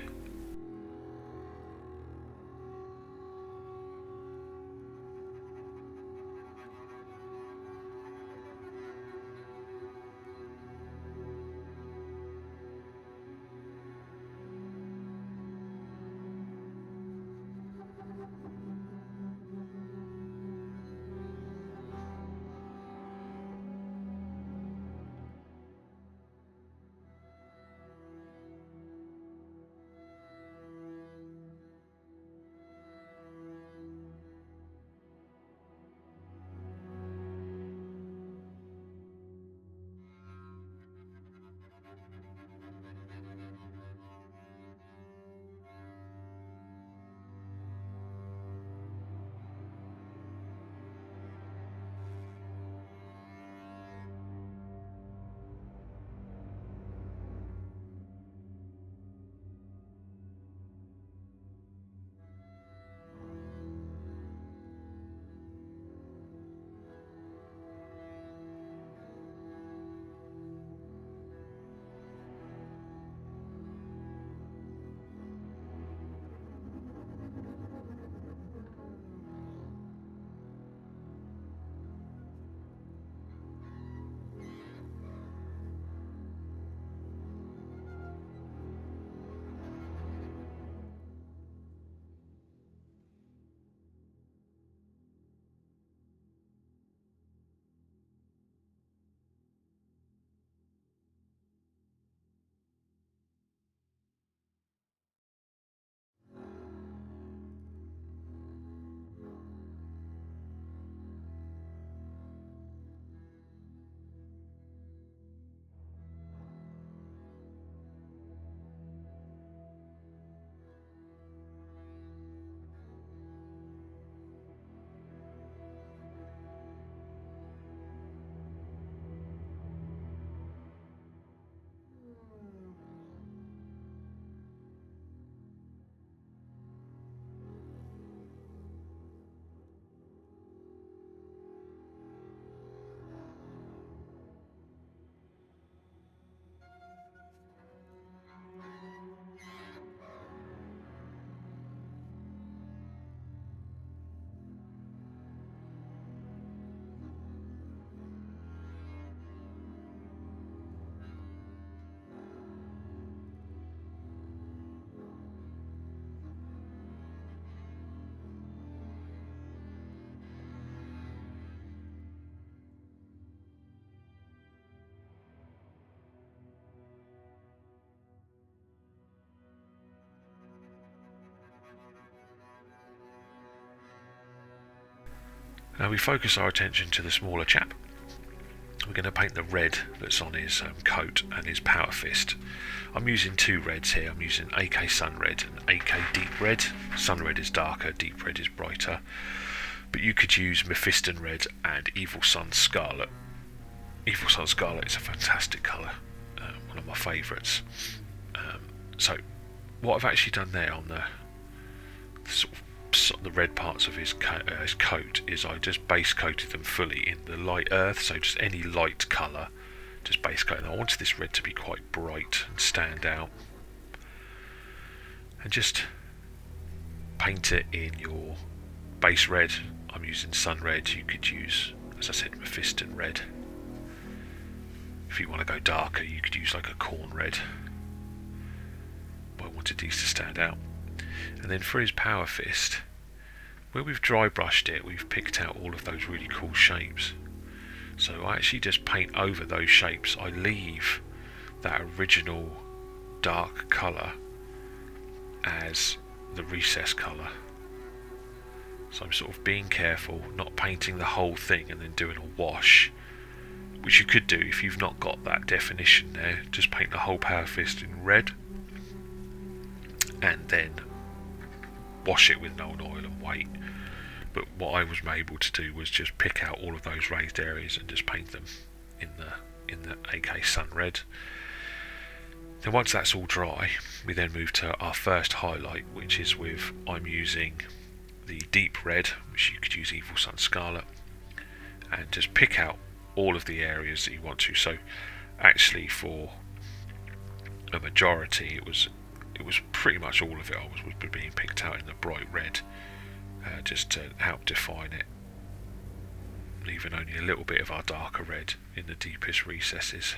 Now we focus our attention to the smaller chap. We're going to paint the red that's on his coat and his power fist. I'm using two reds here. I'm using AK Sun Red and AK Deep Red. Sun Red is darker, Deep Red is brighter. But you could use Mephiston Red and Evil Sun Scarlet. Evil Sun Scarlet is a fantastic colour, one of my favourites. So what I've actually done there on the the red parts of his coat is I just base coated them fully in the light earth, so just any light colour, just base coat. And I wanted this red to be quite bright and stand out, and just paint it in your base red. I'm using Sun Red. You could use, as I said, Mephiston Red. If you want to go darker, you could use like a corn red, but I wanted these to stand out. And then for his power fist, where we've dry brushed it, we've picked out all of those really cool shapes. So I actually just paint over those shapes. I leave that original dark colour as the recess colour. So I'm sort of being careful, not painting the whole thing and then doing a wash, which you could do if you've not got that definition there. Just paint the whole power fist in red and then wash it with Nuln Oil and wait. But what I was able to do was just pick out all of those raised areas and just paint them in the AK Sun Red. Then once that's all dry, we then move to our first highlight, which is with, I'm using the Deep Red, which you could use Evil Sun Scarlet, and just pick out all of the areas that you want to. So actually for a majority it was pretty much all of it was being picked out in the bright red, just to help define it, leaving only a little bit of our darker red in the deepest recesses.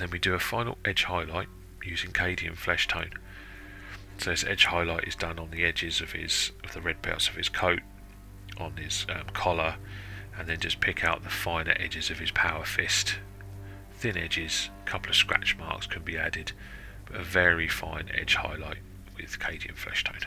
then we do a final edge highlight using Cadian flesh tone. So this edge highlight is done on the edges of the red parts of his coat, on his collar, and then just pick out the finer edges of his power fist. Thin edges, a couple of scratch marks can be added, but a very fine edge highlight with Cadian flesh tone.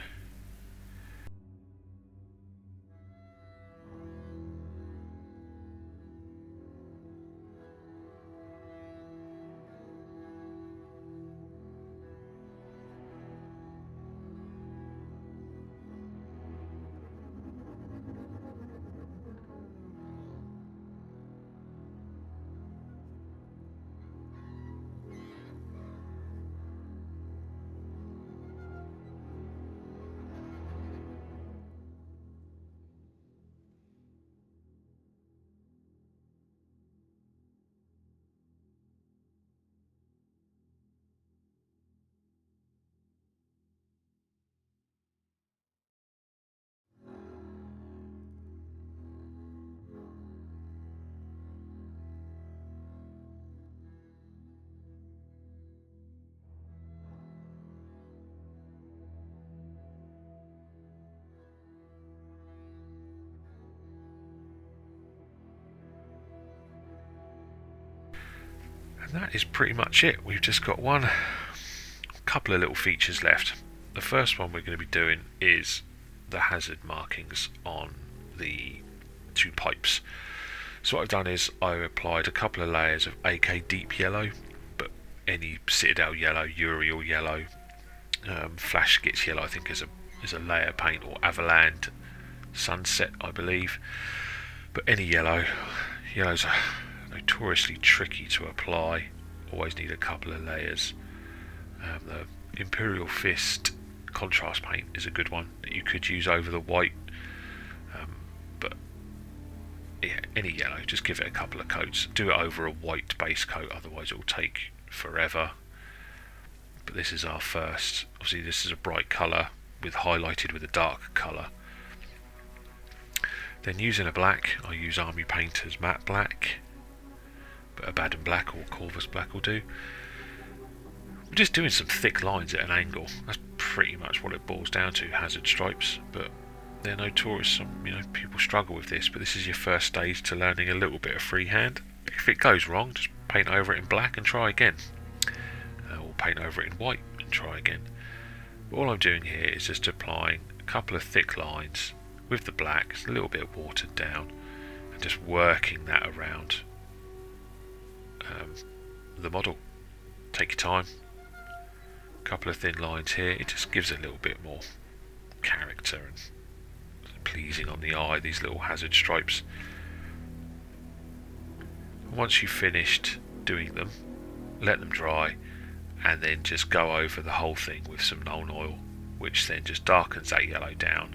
And that is pretty much it. We've just got a couple of little features left. The first one we're going to be doing is the hazard markings on the two pipes. So what I've done is I applied a couple of layers of AK Deep Yellow, but any Citadel Yellow, Uriel Yellow, Flash Skits Yellow I think is a layer paint, or Avaland Sunset I believe. But any yellow, yellows are notoriously tricky to apply, always need a couple of layers. The Imperial Fist contrast paint is a good one that you could use over the white, but yeah, any yellow, just give it a couple of coats. Do it over a white base coat, otherwise it will take forever. But this is our first, obviously this is a bright colour with highlighted with a dark colour. Then using a black, I use Army Painter's matte black, but Abaddon black or Corvus black will do. We're just doing some thick lines at an angle. That's pretty much what it boils down to, hazard stripes, but they're notorious. Some people struggle with this, but this is your first stage to learning a little bit of freehand. If it goes wrong, just paint over it in black and try again, or paint over it in white and try again. But all I'm doing here is just applying a couple of thick lines with the black, it's a little bit watered down, and just working that around the model. Take your time. A couple of thin lines here, it just gives a little bit more character and pleasing on the eye, these little hazard stripes. Once you've finished doing them, let them dry, and then just go over the whole thing with some Nuln Oil, which then just darkens that yellow down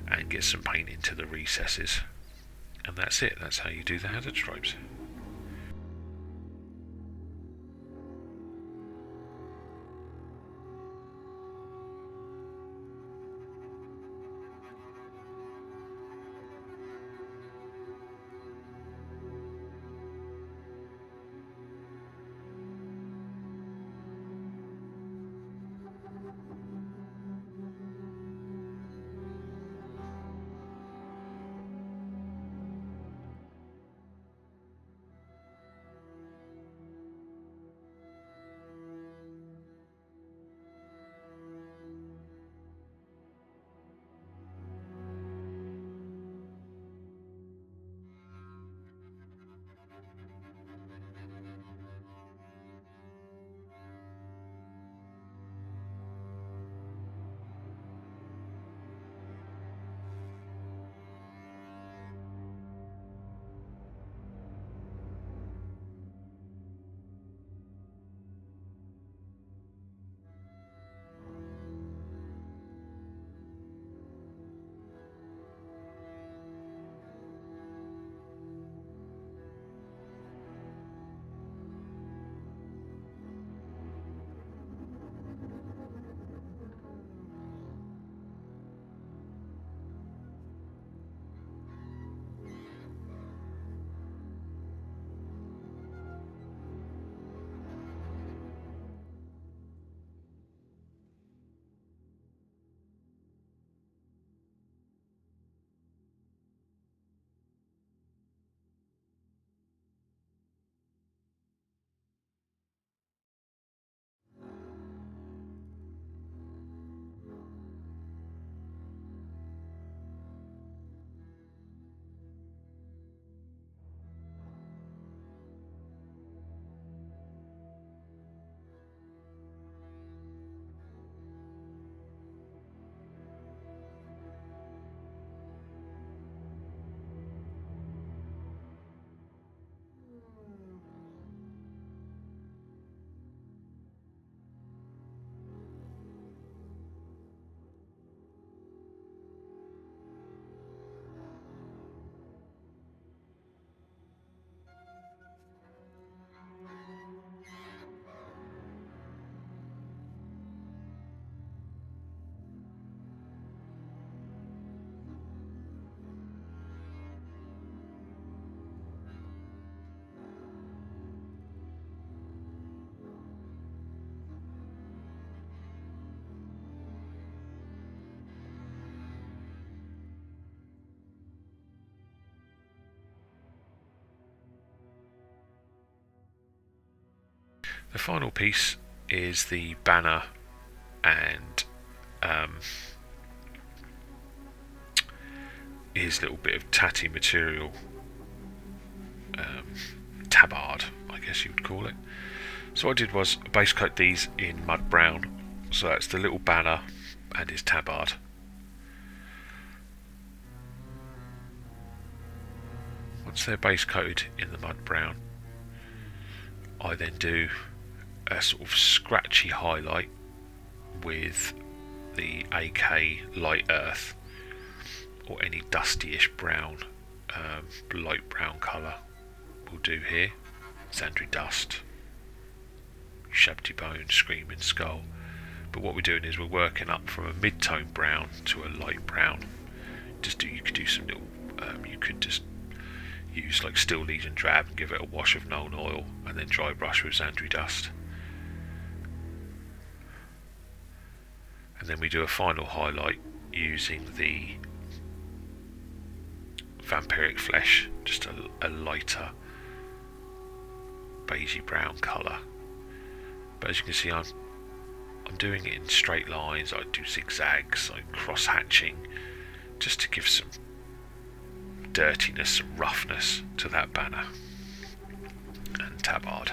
and gets some paint into the recesses. And that's it, that's how you do the hazard stripes. The final piece is the banner and his little bit of tatty material, tabard, I guess you would call it. So what I did was base coat these in mud brown, so that's the little banner and his tabard. Once they're base coated in the mud brown, I then do a sort of scratchy highlight with the AK light earth or any dustyish brown, light brown colour we'll do here. Sandry dust, shabty bone, screaming skull. But what we're doing is we're working up from a mid-tone brown to a light brown. You could do some little, you could just use like Steel Legion drab and give it a wash of known oil and then dry brush with Sandry dust. And then we do a final highlight using the vampiric flesh, just a lighter beigey brown colour. But as you can see, I'm doing it in straight lines. I do zigzags, I'm cross hatching, just to give some dirtiness, some roughness to that banner and tabard.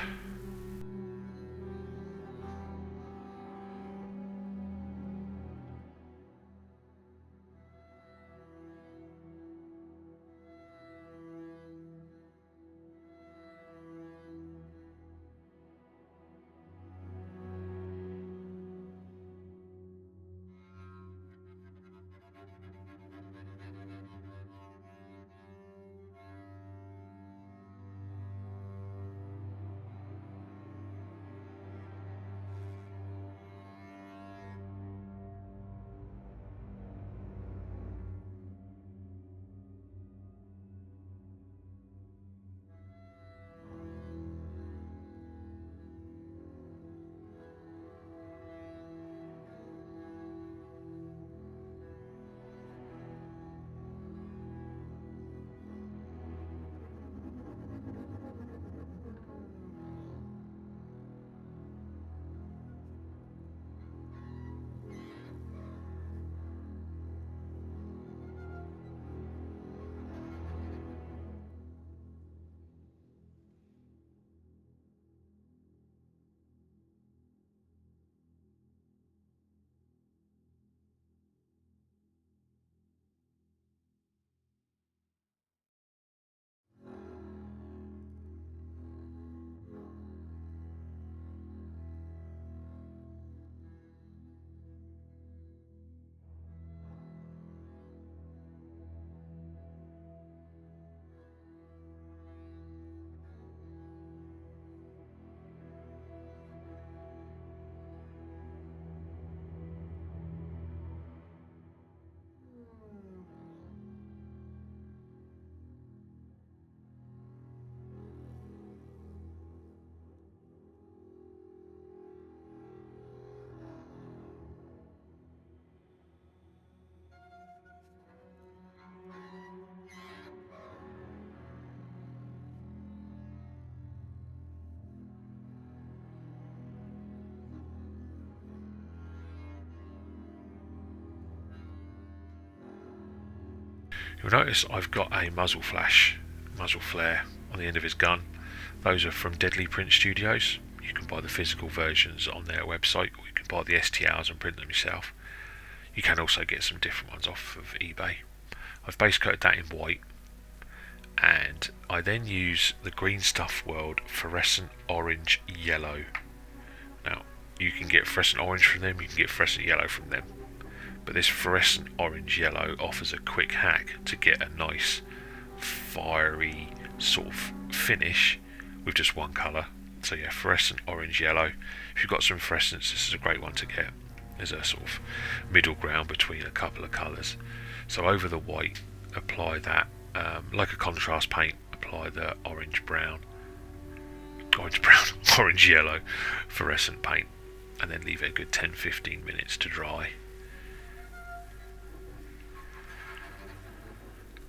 You'll notice I've got a muzzle flare on the end of his gun. Those are from Deadly Print Studios. You can buy the physical versions on their website, or you can buy the STLs and print them yourself. You can also get some different ones off of eBay. I've base coated that in white, and I then use the Green Stuff World fluorescent orange yellow. Now, you can get fluorescent orange from them, you can get fluorescent yellow from them. But this fluorescent orange yellow offers a quick hack to get a nice fiery sort of finish with just one colour. So yeah, fluorescent orange yellow. If you've got some fluorescents, this is a great one to get. There's a sort of middle ground between a couple of colours. So over the white, apply that like a contrast paint. Apply the orange yellow fluorescent paint, and then leave it a good 10-15 minutes to dry.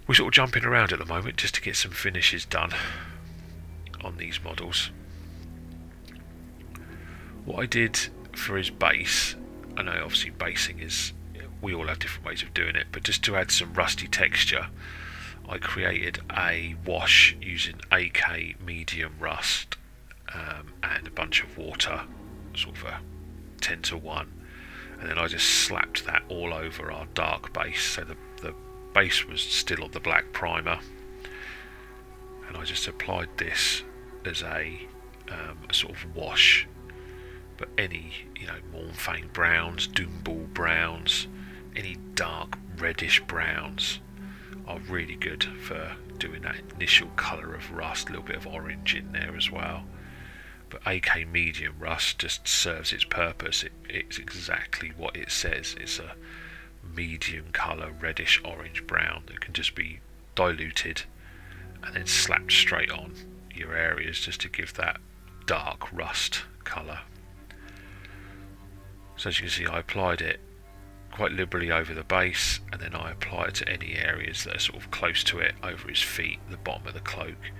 We're sort of jumping around at the moment just to get some finishes done on these models. What I did for his base, I know obviously basing is, we all have different ways of doing it, but just to add some rusty texture, I created a wash using AK medium rust and a bunch of water, sort of a 10:1, and then I just slapped that all over our dark base, so the base was still on the black primer, and I just applied this as a sort of wash. But any, Mornfang browns, Doomball browns, any dark reddish browns are really good for doing that initial colour of rust, a little bit of orange in there as well. But AK medium rust just serves its purpose. It's exactly what it says. It's a medium colour reddish orange brown that can just be diluted and then slapped straight on your areas just to give that dark rust colour. So as you can see, I applied it quite liberally over the base, and then I apply it to any areas that are sort of close to it, over his feet, the bottom of the cloak.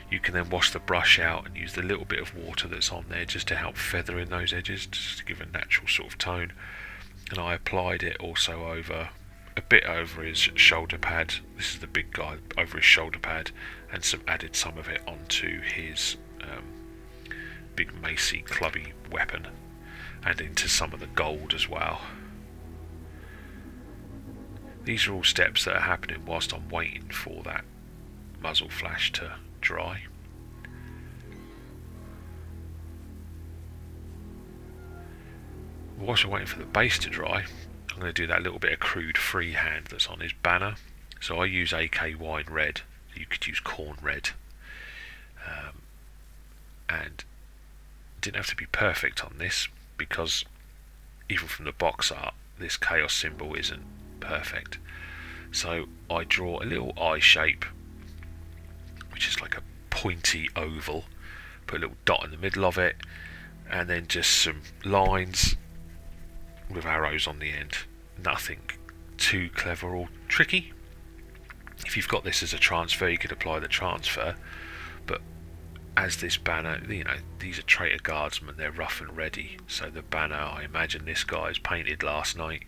You can then wash the brush out and use the little bit of water that's on there just to help feather in those edges, just to give a natural sort of tone. And I applied it also over, a bit over his shoulder pad. This is the big guy, over his shoulder pad, and added some of it onto his big macy clubby weapon, and into some of the gold as well. These are all steps that are happening whilst I'm waiting for that muzzle flash to dry. Whilst I'm waiting for the base to dry, I'm going to do that little bit of crude freehand that's on his banner. So I use AK wine red, you could use corn red, and didn't have to be perfect on this, because even from the box art this chaos symbol isn't perfect. So I draw a little eye shape, which is like a pointy oval, put a little dot in the middle of it, and then just some lines with arrows on the end. Nothing too clever or tricky. If you've got this as a transfer, you could apply the transfer, but as this banner, these are traitor guardsmen, they're rough and ready, so the banner, I imagine this guy's painted last night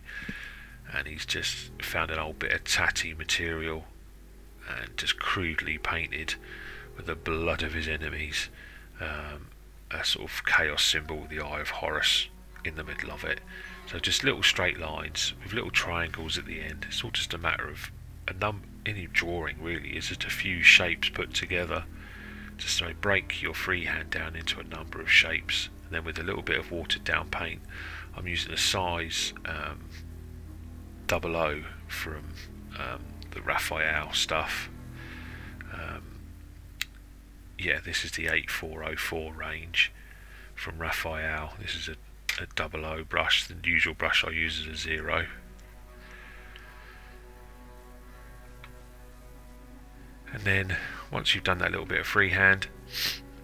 and he's just found an old bit of tatty material and just crudely painted with the blood of his enemies a sort of chaos symbol with the Eye of Horus in the middle of it. So just little straight lines with little triangles at the end. It's all just a matter of any drawing really is just a few shapes put together. Just so break your freehand down into a number of shapes, and then with a little bit of watered down paint, I'm using a size 00 from the Raphael stuff. This is the 8404 range from Raphael. This is a 00 brush. The usual brush I use is a 0. And then once you've done that little bit of freehand,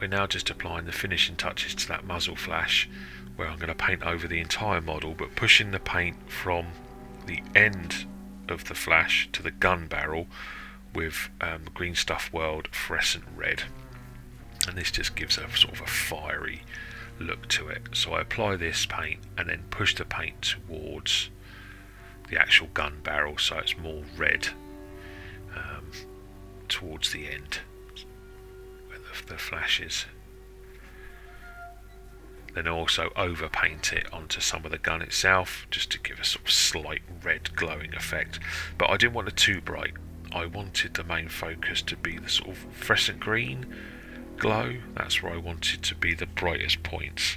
we're now just applying the finishing touches to that muzzle flash, where I'm going to paint over the entire model, but pushing the paint from the end of the flash to the gun barrel with Green Stuff World fluorescent red, and this just gives a sort of a fiery look to it. So I apply this paint and then push the paint towards the actual gun barrel so it's more red towards the end where the flash is. Then also overpaint it onto some of the gun itself just to give a sort of slight red glowing effect, but I didn't want it too bright. I wanted the main focus to be the sort of fluorescent green glow. That's where I wanted to be the brightest points,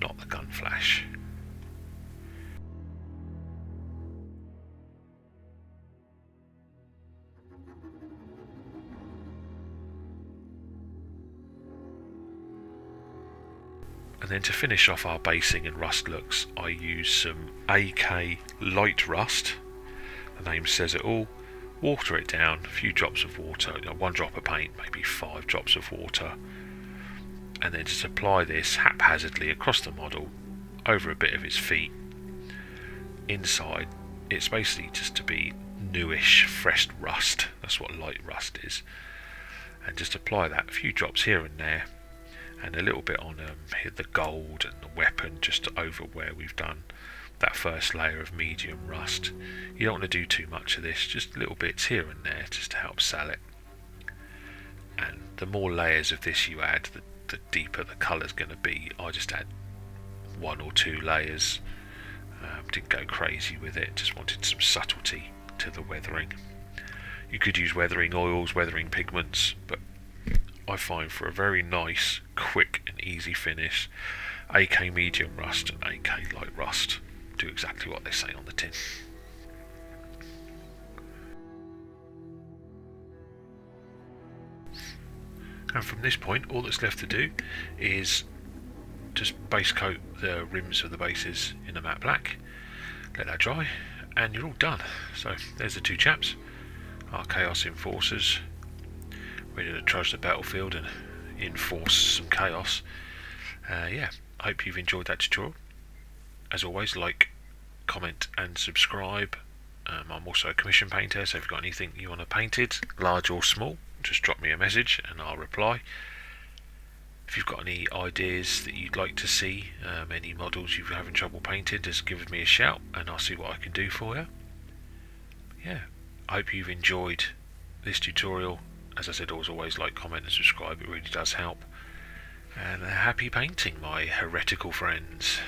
not the gun flash. And then to finish off our basing and rust looks, I use some AK light rust. The name says it all. Water it down, a few drops of water, 1 drop of paint, maybe 5 drops of water, and then just apply this haphazardly across the model, over a bit of his feet. Inside, it's basically just to be newish, fresh rust. That's what light rust is. And just apply that, a few drops here and there, and a little bit on the gold and the weapon, just over where we've done that first layer of medium rust. You don't want to do too much of this, just little bits here and there just to help sell it. And the more layers of this you add, the deeper the colour's going to be. I just add 1 or 2 layers, didn't go crazy with it, just wanted some subtlety to the weathering. You could use weathering oils, weathering pigments, but I find for a very nice, quick and easy finish, AK medium rust and AK light rust do exactly what they say on the tin. And from this point, all that's left to do is just base coat the rims of the bases in a matte black, let that dry, and you're all done. So there's the 2 chaps, our Chaos Enforcers, ready to trudge the battlefield and enforce some chaos. Yeah, I hope you've enjoyed that tutorial. As always, like, comment and subscribe. I'm also a commission painter, so if you've got anything you want to painted, large or small, just drop me a message and I'll reply. If you've got any ideas that you'd like to see, any models you're having trouble painting, just give me a shout and I'll see what I can do for you. Yeah, I hope you've enjoyed this tutorial. As I said, always like, comment and subscribe, it really does help. And happy painting, my heretical friends.